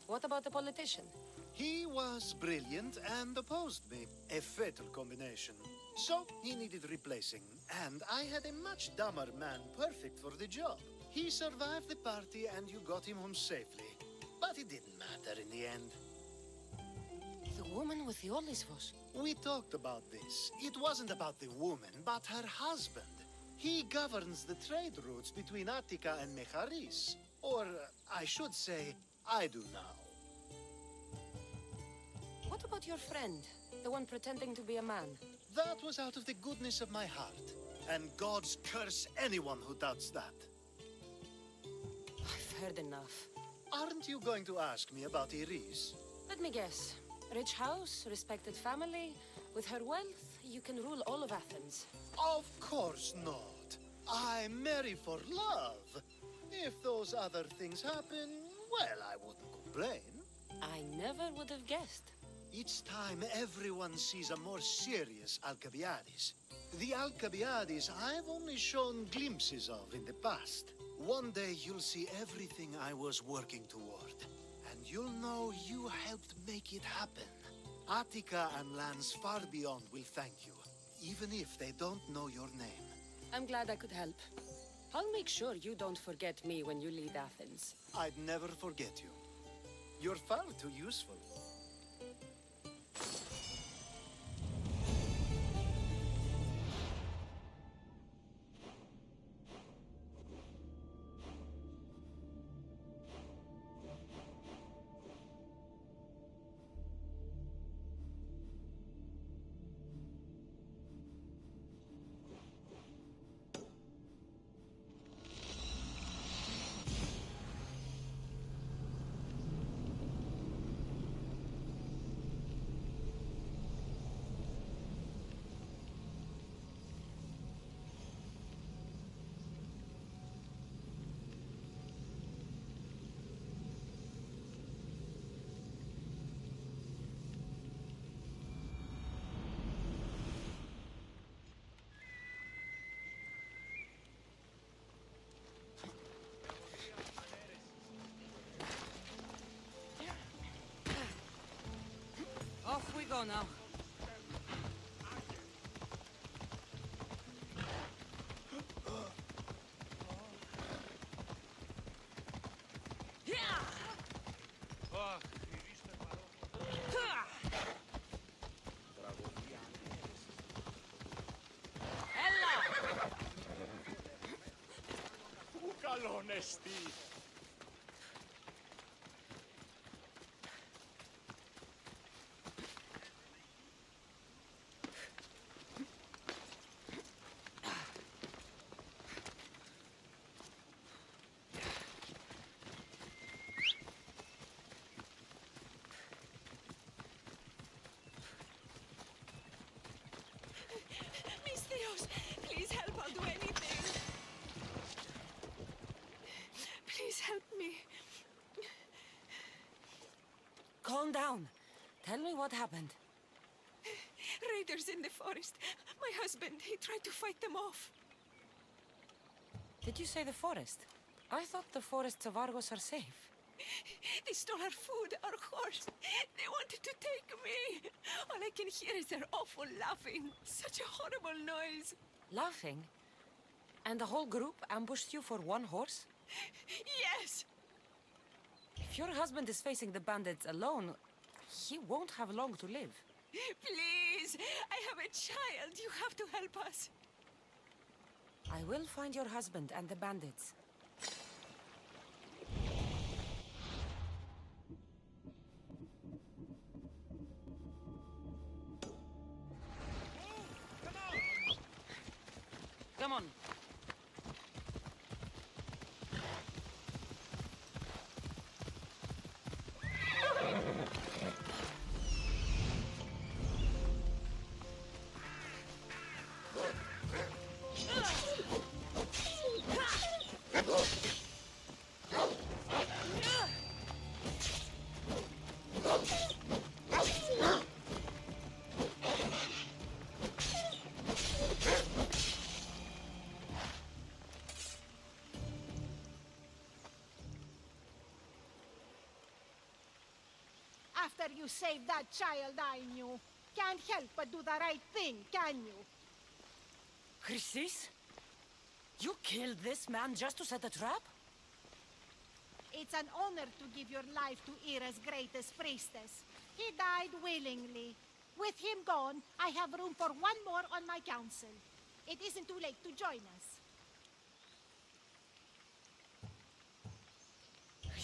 What about the politician? He was brilliant and opposed me. A fatal combination. So, he needed replacing, and I had a much dumber man perfect for the job. He survived the party and you got him home safely. But it didn't matter in the end. The woman with the Olisvos. We talked about this. It wasn't about the woman, but her husband. He governs the trade routes between Attica and Mecharis. Or, I should say, I do now. What about your friend? The one pretending to be a man? That was out of the goodness of my heart. And God's curse anyone who doubts that. I've heard enough. Aren't you going to ask me about Iris? Let me guess. Rich house, respected family. With her wealth, you can rule all of Athens. Of course not. I marry for love. If those other things happen, well, I wouldn't complain. I never would have guessed. Each time everyone sees a more serious Alcibiades. The Alcibiades I've only shown glimpses of in the past. One day you'll see everything I was working toward. And you'll know you helped make it happen. Attica and lands far beyond will thank you, even if they don't know your name. I'm glad I could help. I'll make sure you don't forget me when you leave Athens. I'd never forget you. You're far too useful. Off we go now. Πού καλόν εστί. Please help, I'll do anything. Please help me. Calm down. Tell me what happened. Raiders in the forest. My husband, he tried to fight them off. Did you say the forest? I thought the forests of Argos are safe. They stole our food, our horse. They wanted to take me. All I can hear is their awful laughing. Such a horrible noise. Laughing? And the whole group ambushed you for one horse? Yes. If your husband is facing the bandits alone, he won't have long to live. Please, I have a child. You have to help us. I will find your husband and the bandits. Come on. After you saved that child I knew, can't help but do the right thing, can you? Chrysis? You killed this man just to set a trap? It's an honor to give your life to Ira's greatest priestess. He died willingly. With him gone, I have room for one more on my council. It isn't too late to join us.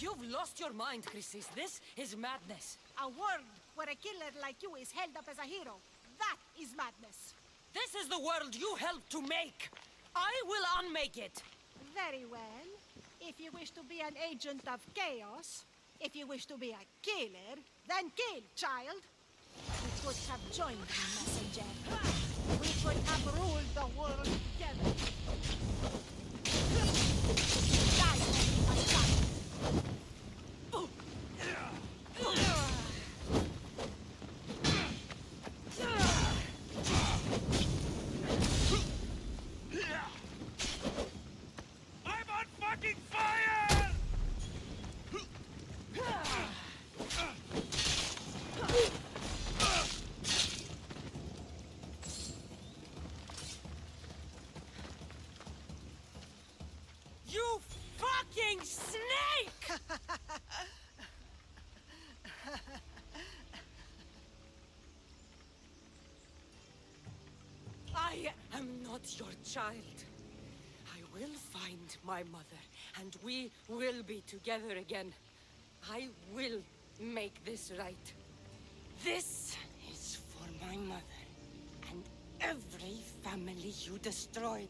You've lost your mind, Chrysis. This is madness. A world where a killer like you is held up as a hero. That is madness. This is the world you helped to make. I will unmake it. Very well. If you wish to be an agent of chaos, if you wish to be a killer, then kill, child. We could have joined me, messenger. We could have ruled the world together. Die, my child. I'm on fucking fire! I am not your child. I will find my mother, and we will be together again. I will make this right. This is for my mother, and every family you destroyed.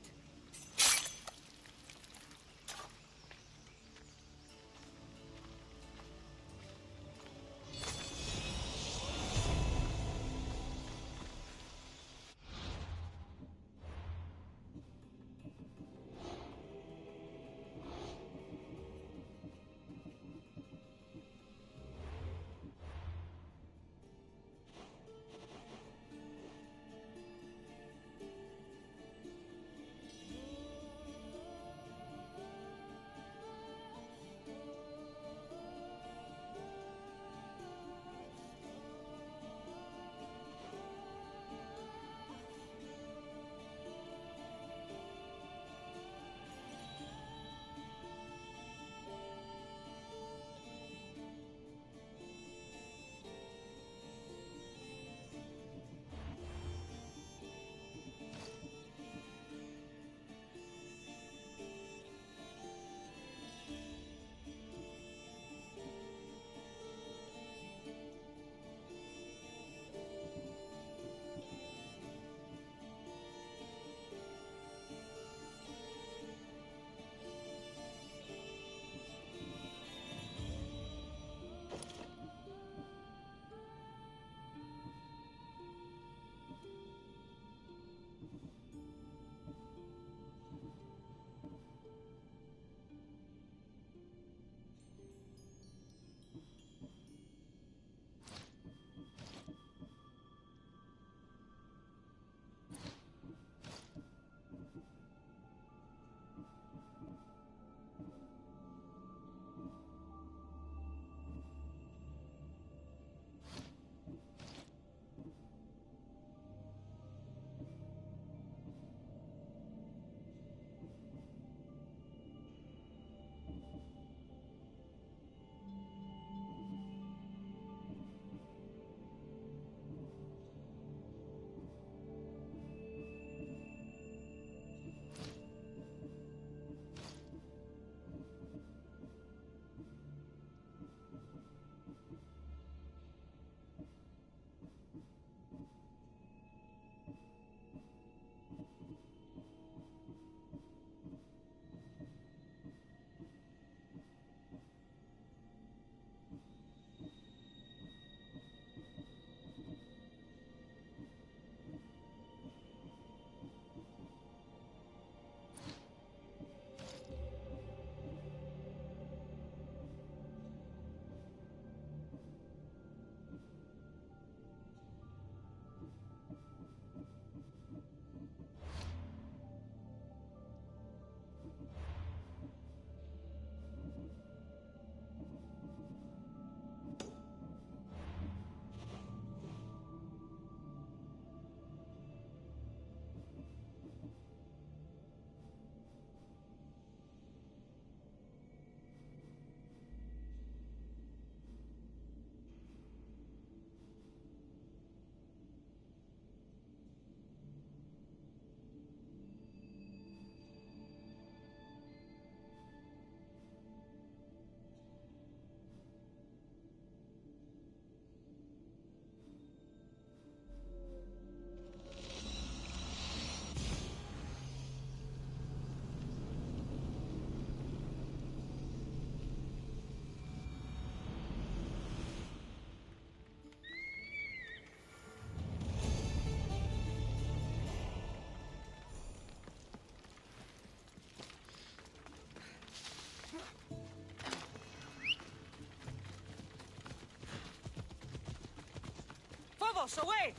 Phobos, away!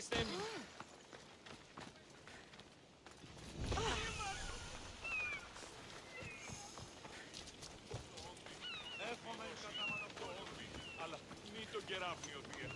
them! Έχουμε κατάμανο από το όντι, αλλά μην το κεράφνιο, θεία.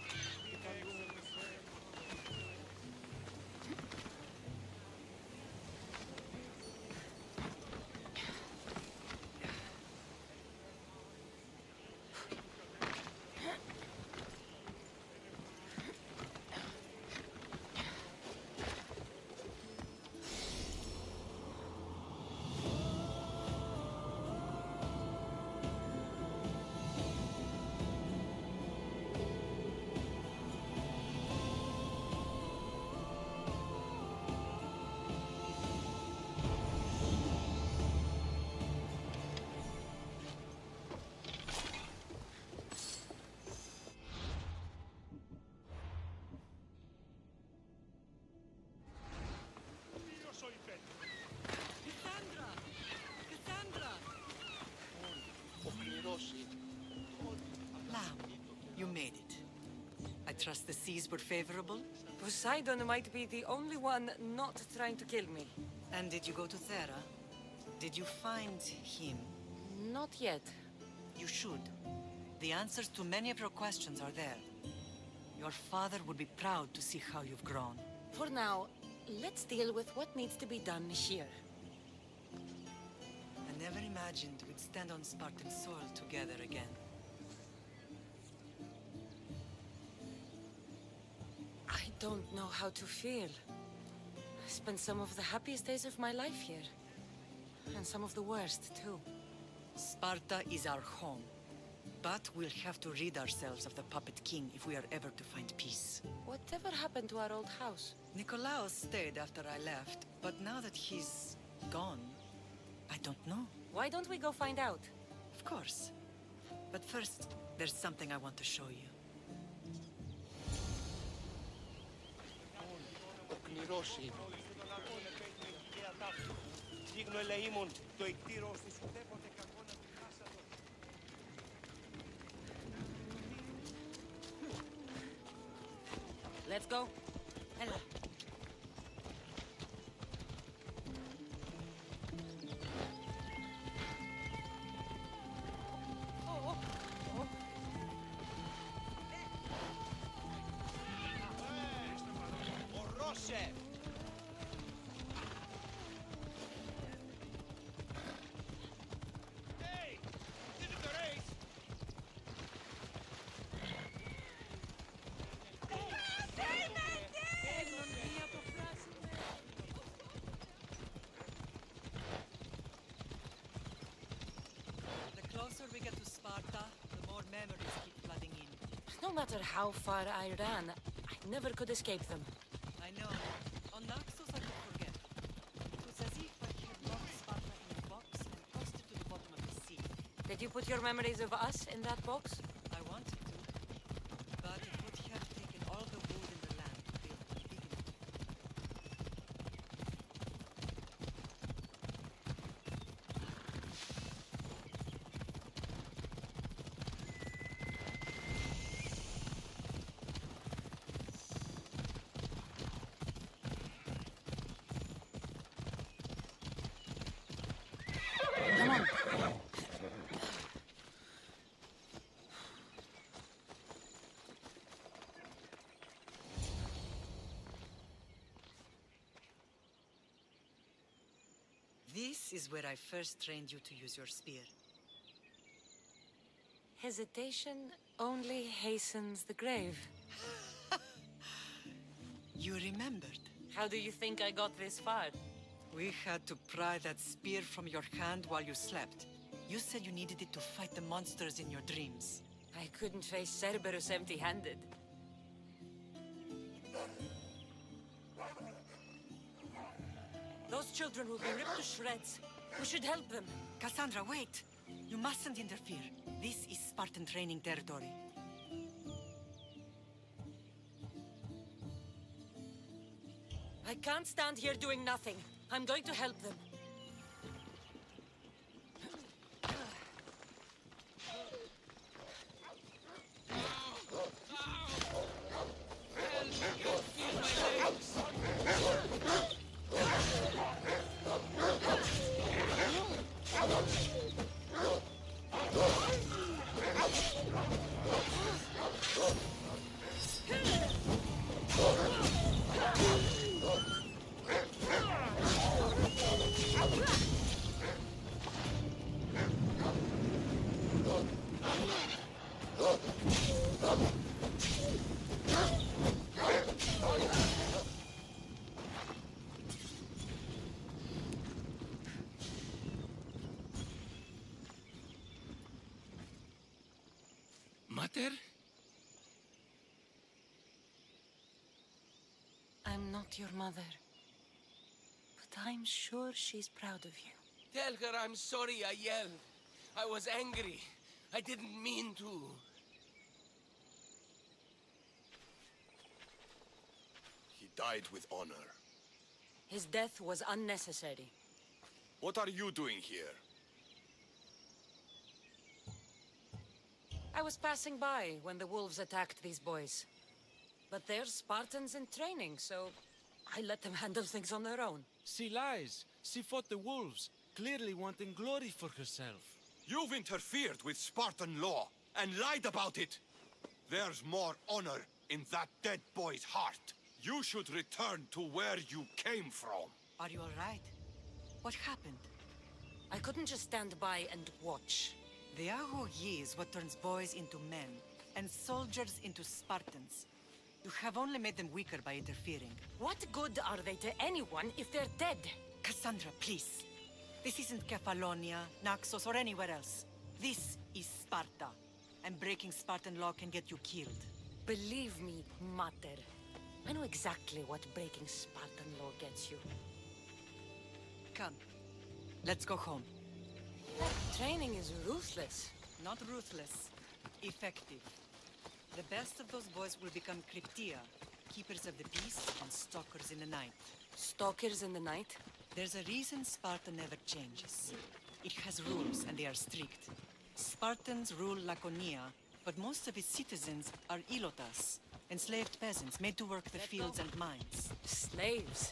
Lamb, you made it. I trust the seas were favorable? Poseidon might be the only one not trying to kill me. And did you go to Thera? Did you find him? Not yet. You should. The answers to many of your questions are there. Your father would be proud to see how you've grown. For now, let's deal with what needs to be done here. I never imagined we'd stand on Spartan soil together again. I don't know how to feel. I spent some of the happiest days of my life here. And some of the worst, too. Sparta is our home. But we'll have to rid ourselves of the Puppet King if we are ever to find peace. Whatever happened to our old house? Nikolaos stayed after I left, but now that he's gone, I don't know. Why don't we go find out? Of course. But first, there's something I want to show you. Let's go. Hello. The closer we get to Sparta, the more memories keep flooding in. No matter how far I ran, I never could escape them. I know. On Naxos I could forget. It was as if I had locked Sparta in a box and tossed it to the bottom of the sea. Did you put your memories of us in that box? I wanted to, but it would have taken all the wood in the land to build one big enough. Come on. This is where I first trained you to use your spear. Hesitation only hastens the grave. You remembered. How do you think I got this far? We had to pry that spear from your hand while you slept. You said you needed it to fight the monsters in your dreams. I couldn't face Cerberus empty-handed. Those children will be ripped to shreds. We should help them. Cassandra, wait! You mustn't interfere. This is Spartan training territory. I can't stand here doing nothing. I'm going to help them. Mater? I'm not your mother, but I'm sure she's proud of you. Tell her I'm sorry I yelled. I was angry. I didn't mean to. He died with honor. His death was unnecessary. What are you doing here? I was passing by when the wolves attacked these boys. But they're Spartans in training, so I let them handle things on their own. She lies. She fought the wolves, clearly wanting glory for herself. You've interfered with Spartan law and lied about it. There's more honor in that dead boy's heart. You should return to where you came from. Are you all right? What happened? I couldn't just stand by and watch. The Aho Yi is what turns boys into men, and soldiers into Spartans. You have only made them weaker by interfering. What good are they to anyone if they're dead? Cassandra, please. This isn't Kefalonia, Naxos, or anywhere else. This is Sparta, and breaking Spartan law can get you killed. Believe me, Mater. I know exactly what breaking Spartan law gets you. Come, let's go home. That training is ruthless. Not ruthless, effective. The best of those boys will become Cryptia, keepers of the peace and stalkers in the night. Stalkers in the night? There's a reason Sparta never changes. It has rules, and they are strict. Spartans rule Laconia, but most of its citizens are ilotas, enslaved peasants made to work the fields and mines. Slaves?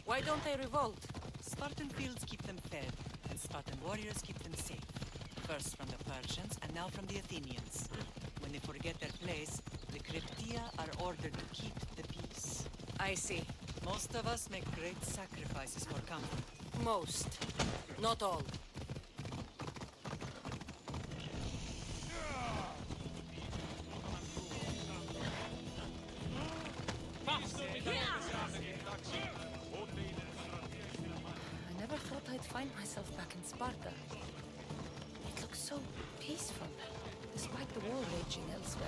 Why don't they revolt? Spartan fields keep them fed, and Spartan warriors keep them safe. First from the Persians, and now from the Athenians. When they forget their place, the Cryptia are ordered to keep the peace. I see. Most of us make great sacrifices for comfort. Most. Not all. I never thought I'd find myself back in Sparta. It looks so peaceful, despite the war raging elsewhere.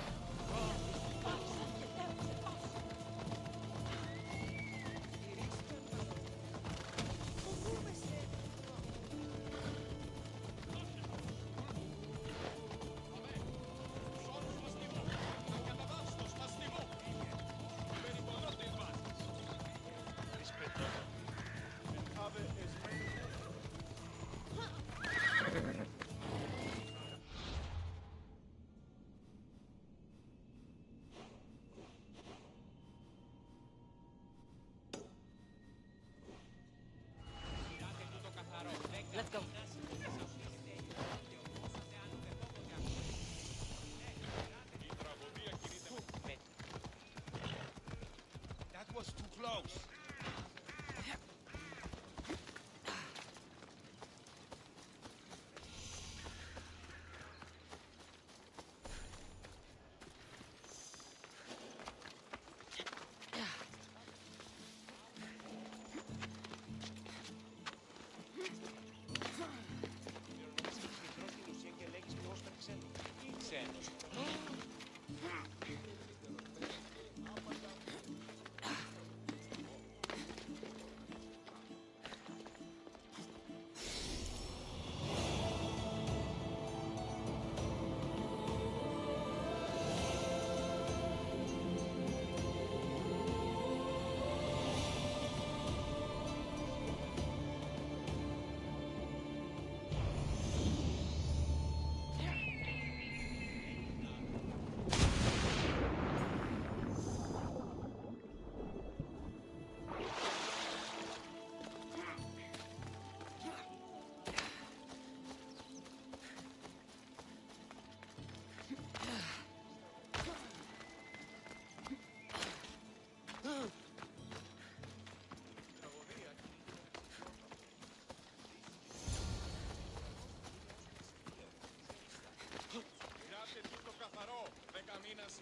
Let's go. That was too close.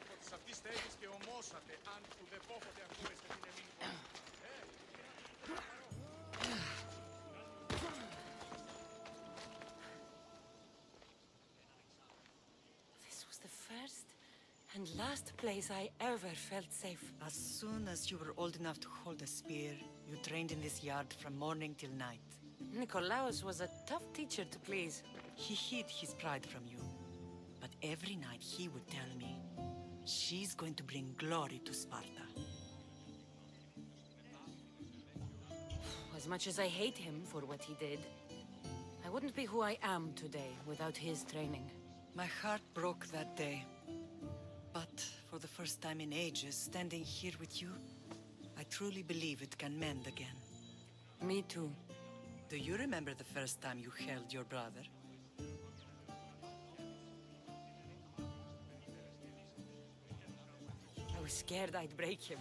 υπό τις αυτής στέγης και ομόσατε αν ουδεπόποτε ακούεστε την εμήνη φωνή. This was the first And last place I ever felt safe. As soon as you were old enough to hold a spear, you trained in this yard from morning till night. Nikolaos was a tough teacher to please. He hid his pride from you. But every night he would tell me, she's going to bring glory to Sparta. As much as I hate him for what he did, I wouldn't be who I am today without his training. My heart broke that day. But for the first time in ages, standing here with you, I truly believe it can mend again. Me too. Do you remember the first time you held your brother? I was scared I'd break him.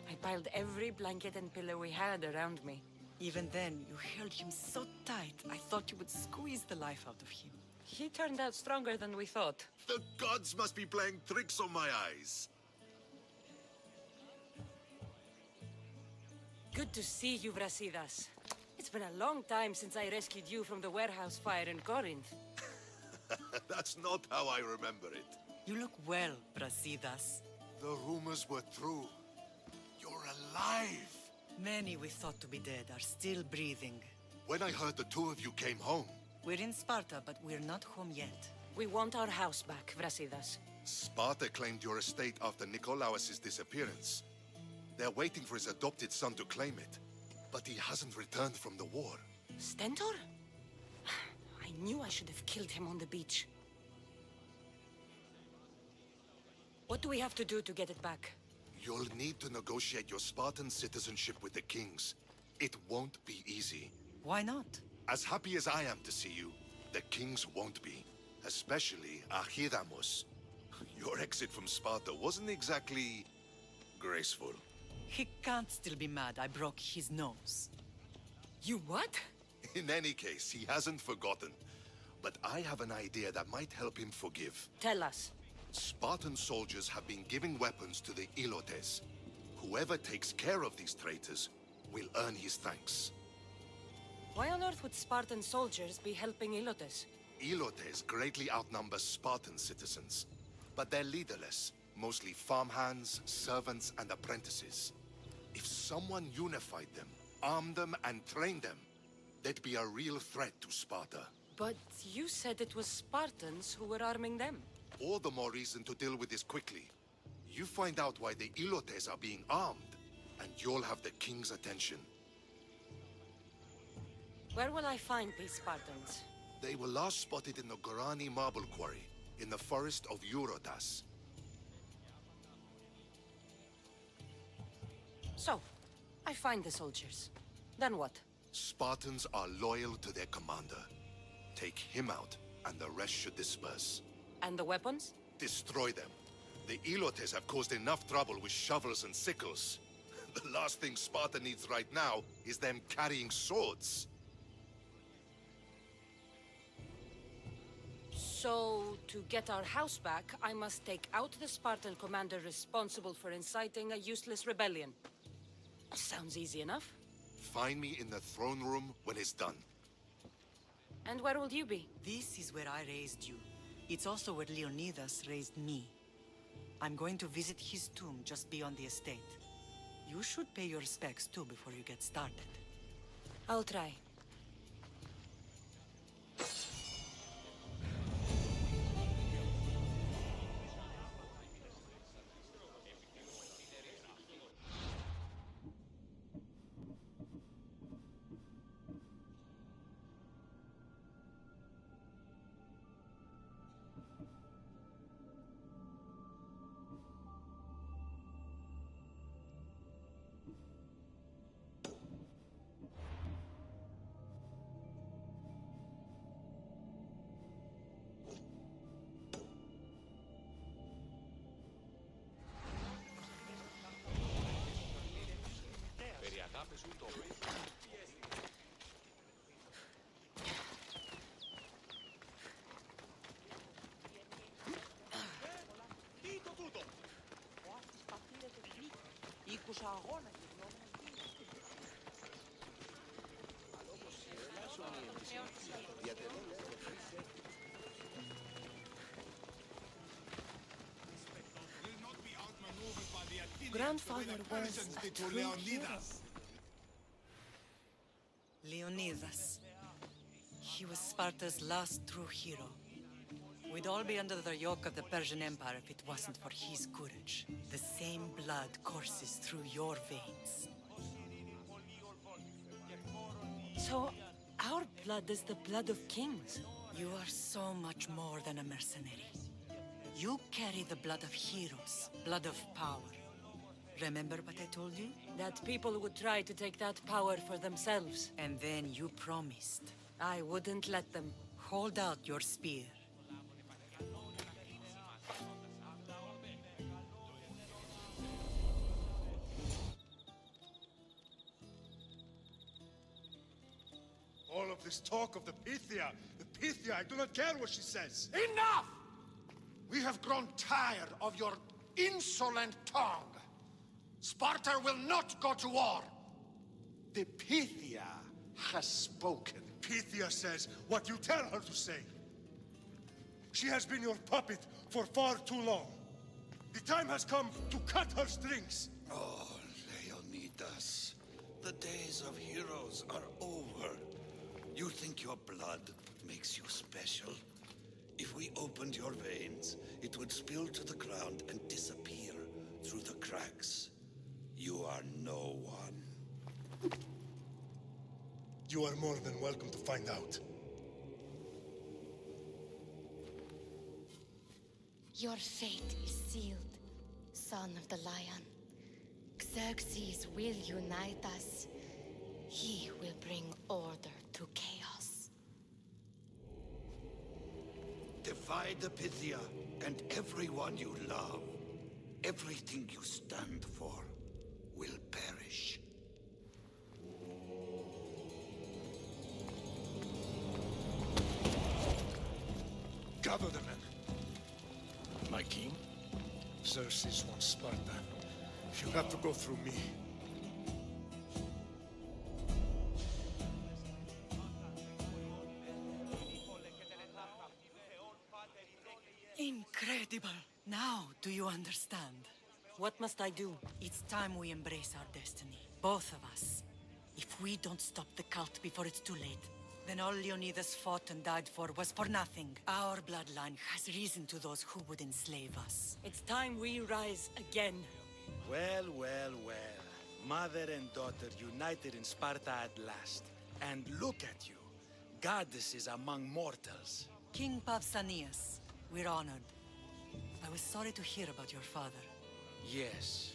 I piled every blanket and pillow we had around me. Even then, you held him so tight, I thought you would squeeze the life out of him. He turned out stronger than we thought. The gods must be playing tricks on my eyes. Good to see you, Brasidas. It's been a long time since I rescued you from the warehouse fire in Corinth. That's not how I remember it. You look well, Brasidas. The rumors were true. You're alive! Many we thought to be dead are still breathing. When I heard the two of you came home... We're in Sparta, but we're not home yet. We want our house back, Brasidas. Sparta claimed your estate after Nikolaos' disappearance. They're waiting for his adopted son to claim it. But he hasn't returned from the war. Stentor? I knew I should have killed him on the beach. What do we have to do to get it back? You'll need to negotiate your Spartan citizenship with the kings. It won't be easy. Why not? As happy as I am to see you, the kings won't be. Especially Archidamos. Your exit from Sparta wasn't exactly... graceful. He can't still be mad I broke his nose. You what? In any case, he hasn't forgotten. But I have an idea that might help him forgive. Tell us. Spartan soldiers have been giving weapons to the Ilotes. Whoever takes care of these traitors will earn his thanks. Why on earth would Spartan soldiers be helping Ilotes? Ilotes greatly outnumber Spartan citizens, but they're leaderless, mostly farmhands, servants, and apprentices. If someone unified them, armed them, and trained them, they'd be a real threat to Sparta. But you said it was Spartans who were arming them. All the more reason to deal with this quickly. You find out why the Ilotes are being armed, and you'll have the king's attention. Where will I find these Spartans? They were last spotted in the Gorani marble quarry, in the forest of Eurotas. So, I find the soldiers. Then what? Spartans are loyal to their commander. Take him out, and the rest should disperse. And the weapons? Destroy them. The Ilotes have caused enough trouble with shovels and sickles. The last thing Sparta needs right now is them carrying swords. So, to get our house back, I must take out the Spartan commander responsible for inciting a useless rebellion. Sounds easy enough. Find me in the throne room when it's done. And where will you be? This is where I raised you. It's also where Leonidas raised me. I'm going to visit his tomb just beyond the estate. You should pay your respects too before you get started. I'll try. Grandfather was a true hero. Leonidas. He was Sparta's last true hero. We'd all be under the yoke of the Persian Empire if it wasn't for his courage. The same blood courses through your veins. So, our blood is the blood of kings. You are so much more than a mercenary. You carry the blood of heroes, blood of power. Remember what I told you? That people would try to take that power for themselves. And then you promised. I wouldn't let them. Hold out your spear. All of this talk of the Pythia, I do not care what she says. Enough! We have grown tired of your insolent tongue. Sparta will not go to war. The Pythia has spoken. Pythia says what you tell her to say. She has been your puppet for far too long. The time has come to cut her strings. Oh, Leonidas, the days of heroes are over. You think your blood makes you special? If we opened your veins, it would spill to the ground and disappear through the cracks. You are no one. You are more than welcome to find out. Your fate is sealed, son of the lion. Xerxes will unite us. He will bring order to chaos. Divide the Pythia and everyone you love. Everything you stand for will perish. Gather the men. My king? Xerxes wants Sparta. She'll have to go through me. Incredible! Now, do you understand? What must I do? It's time we embrace our destiny. Both of us. If we don't stop the cult before it's too late, then all Leonidas fought and died for was for nothing. Our bloodline has reason to those who would enslave us. It's time we rise again. Well, well, well. Mother and daughter united in Sparta at last. And look at you. Goddesses among mortals. King Pausanias, we're honored. I was sorry to hear about your father. Yes.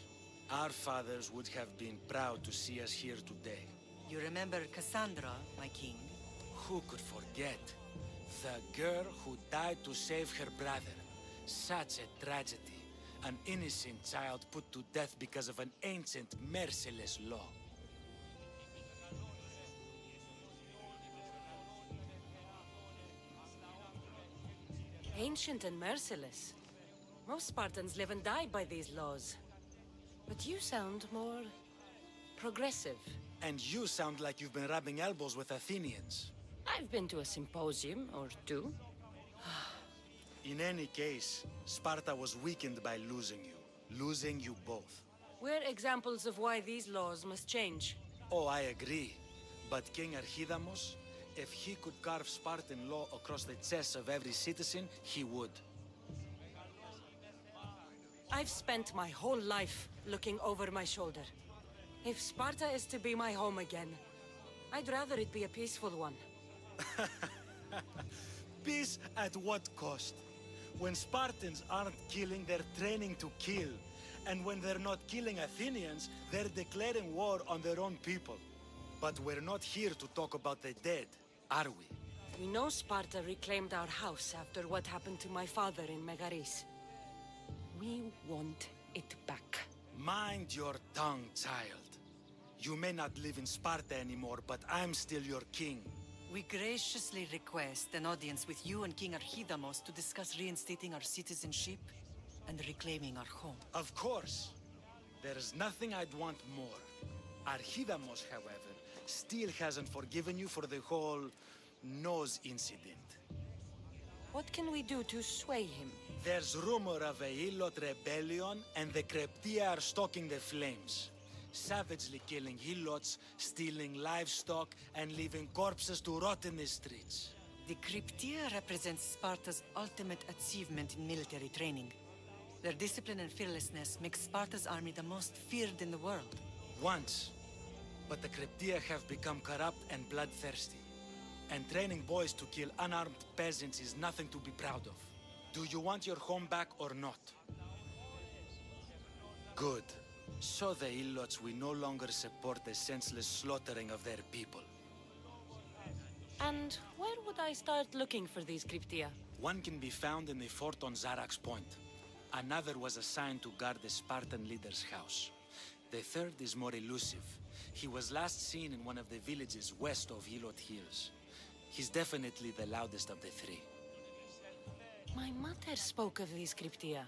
Our fathers would have been proud to see us here today. You remember Cassandra, my king? Who could forget? The girl who died to save her brother. Such a tragedy. An innocent child put to death because of an ancient, merciless law. Ancient and merciless. Most Spartans live and die by these laws. But you sound more progressive. And you sound like you've been rubbing elbows with Athenians. I've been to a symposium or two. In any case, Sparta was weakened by losing you. Losing you both. We're examples of why these laws must change. Oh, I agree. But King Archidamos, if he could carve Spartan law across the chests of every citizen, he would. I've spent my whole life looking over my shoulder. If Sparta is to be my home again, I'd rather it be a peaceful one. Peace at what cost? When Spartans aren't killing, they're training to kill. And when they're not killing Athenians, they're declaring war on their own people. But we're not here to talk about the dead, are we? We know Sparta reclaimed our house after what happened to my father in Megaris. We want it back. Mind your tongue, child. You may not live in Sparta anymore, but I'm still your king. We graciously request an audience with you and King Archidamos to discuss reinstating our citizenship and reclaiming our home. Of course. There's nothing I'd want more. Archidamos, however, still hasn't forgiven you for the whole nose incident. What can we do to sway him? There's rumor of a Hilot rebellion, and the Kreptia are stoking the flames. Savagely killing Hilots, stealing livestock, and leaving corpses to rot in the streets. The Cryptia represents Sparta's ultimate achievement in military training. Their discipline and fearlessness make Sparta's army the most feared in the world. Once. But the Cryptia have become corrupt and bloodthirsty. And training boys to kill unarmed peasants is nothing to be proud of. Do you want your home back or not? Good. Show the Ilots we no longer support the senseless slaughtering of their people. And where would I start looking for these Cryptia? One can be found in the fort on Zarak's Point. Another was assigned to guard the Spartan leader's house. The third is more elusive. He was last seen in one of the villages west of Hilot Hills. He's definitely the loudest of the three. My mother spoke of these Cryptia.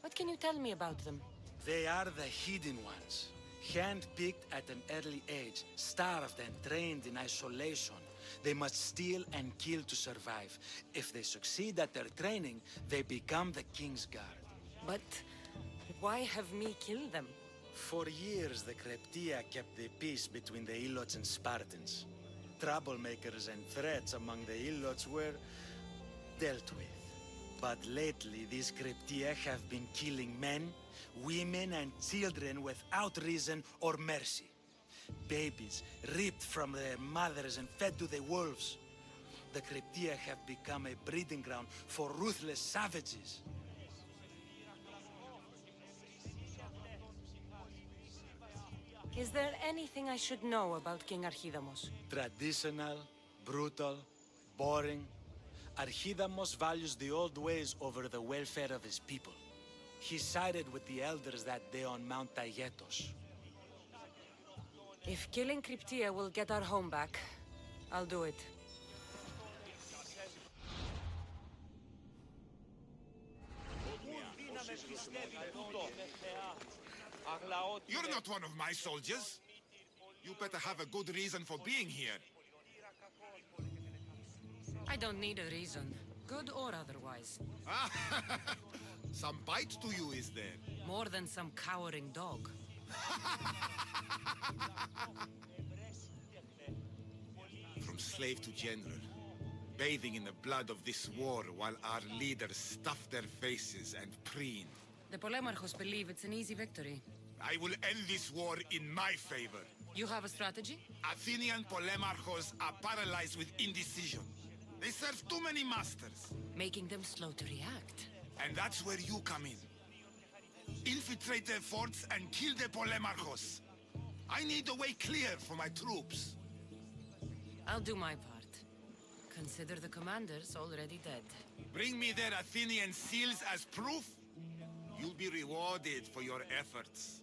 What can you tell me about them? They are the hidden ones. Hand-picked at an early age, starved and trained in isolation. They must steal and kill to survive. If they succeed at their training, they become the King's Guard. But why have me kill them? For years, the Cryptia kept the peace between the Ilots and Spartans. Troublemakers and threats among the Ilots were dealt with. But lately, these Cryptia have been killing men, women, and children without reason or mercy. Babies ripped from their mothers and fed to the wolves. The Cryptia have become a breeding ground for ruthless savages. Is there anything I should know about King Archidamos? Traditional, brutal, boring. Archidamos values the old ways over the welfare of his people. He sided with the elders that day on Mount Taygetos. If killing Cryptia will get our home back, I'll do it. You're not one of my soldiers. You better have a good reason for being here. I don't need a reason, good or otherwise. Some bite to you, is there? More than some cowering dog. From slave to general, bathing in the blood of this war while our leaders stuff their faces and preen. The Polemarchos believe it's an easy victory. I will end this war in my favor. You have a strategy? Athenian Polemarchos are paralyzed with indecision. They serve too many masters. Making them slow to react. And that's where you come in. Infiltrate their forts and kill the Polemarchos. I need a way clear for my troops. I'll do my part. Consider the commanders already dead. Bring me their Athenian seals as proof. You'll be rewarded for your efforts.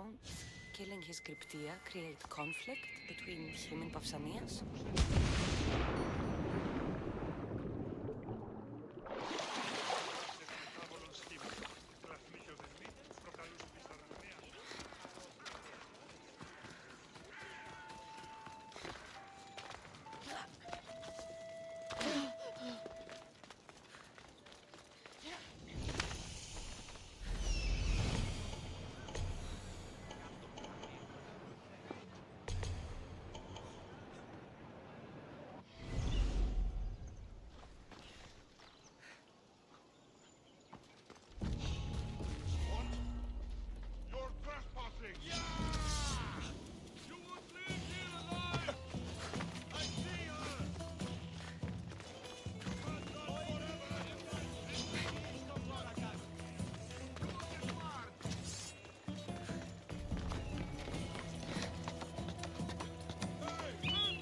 Won't killing his Cryptia create conflict between him and Pausanias? You're trespassing! You won't leave here alive! I see her!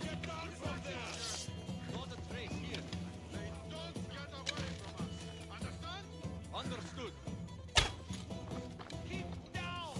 Get down from there! Not a trace here. They don't get away from us. Understand? Understood. Keep down!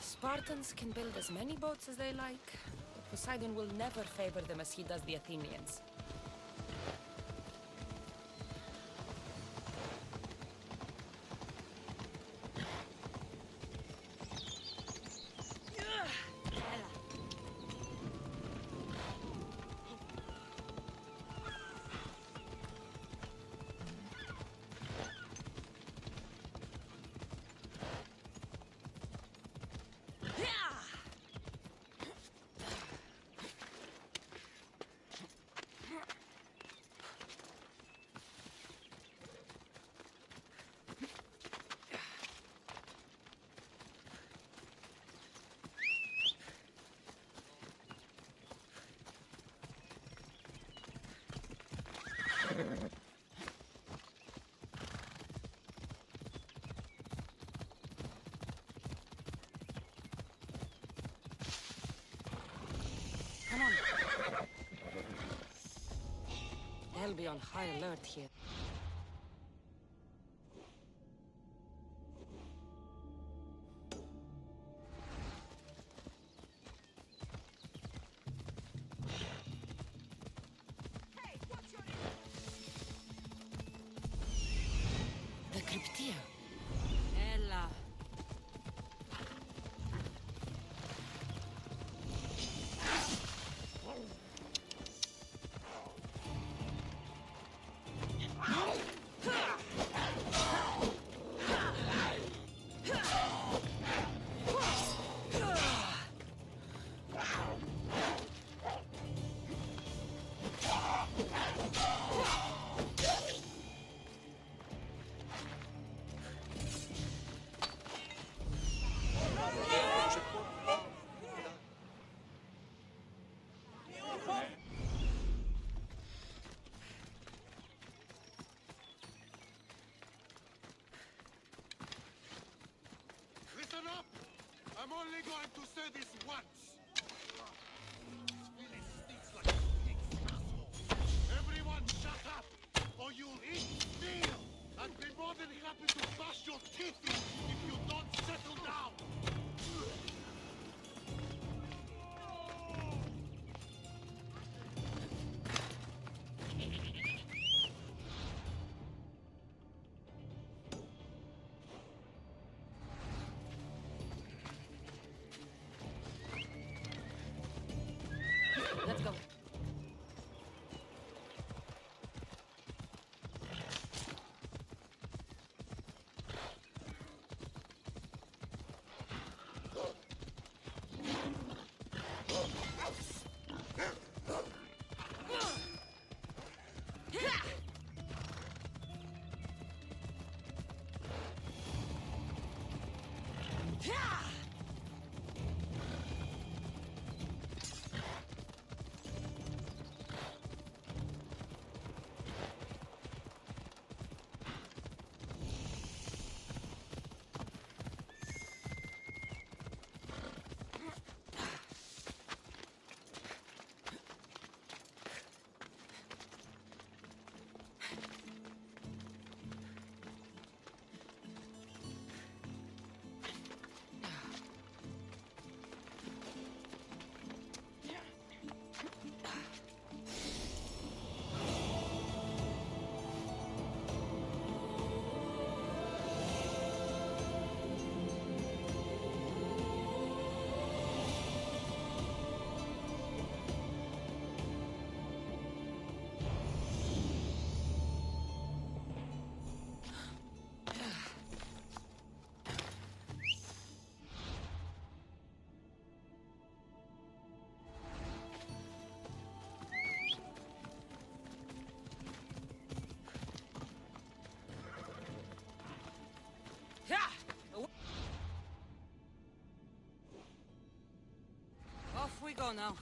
Spartans can build as many boats as they like, but Poseidon will never favor them as he does the Athenians. Come on. They'll be on high alert here. The cryptia. Ella. Listen up! I'm only going to say this once. This village stinks like a pig's asshole. Everyone shut up, or you'll eat steel! I'd be more than happy to bash your teeth in if you don't settle down! Let's go. Off we go now.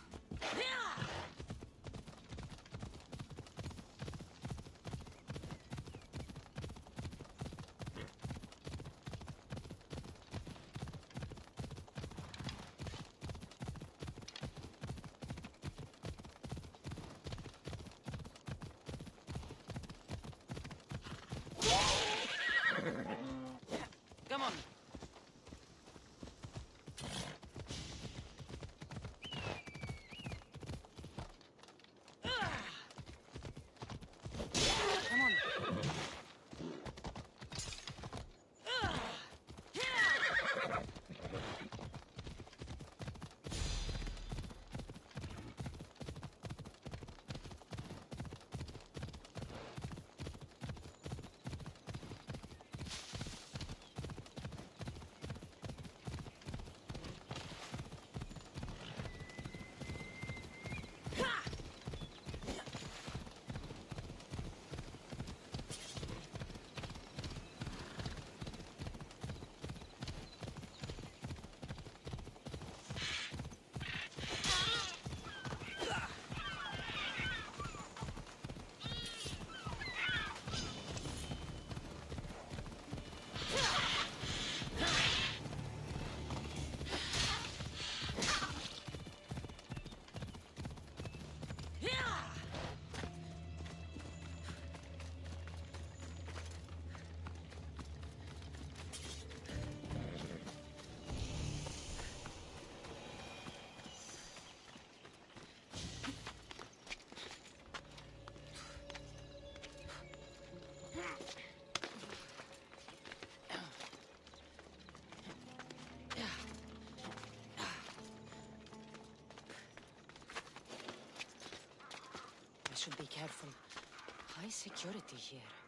Come on. should be careful. High security here.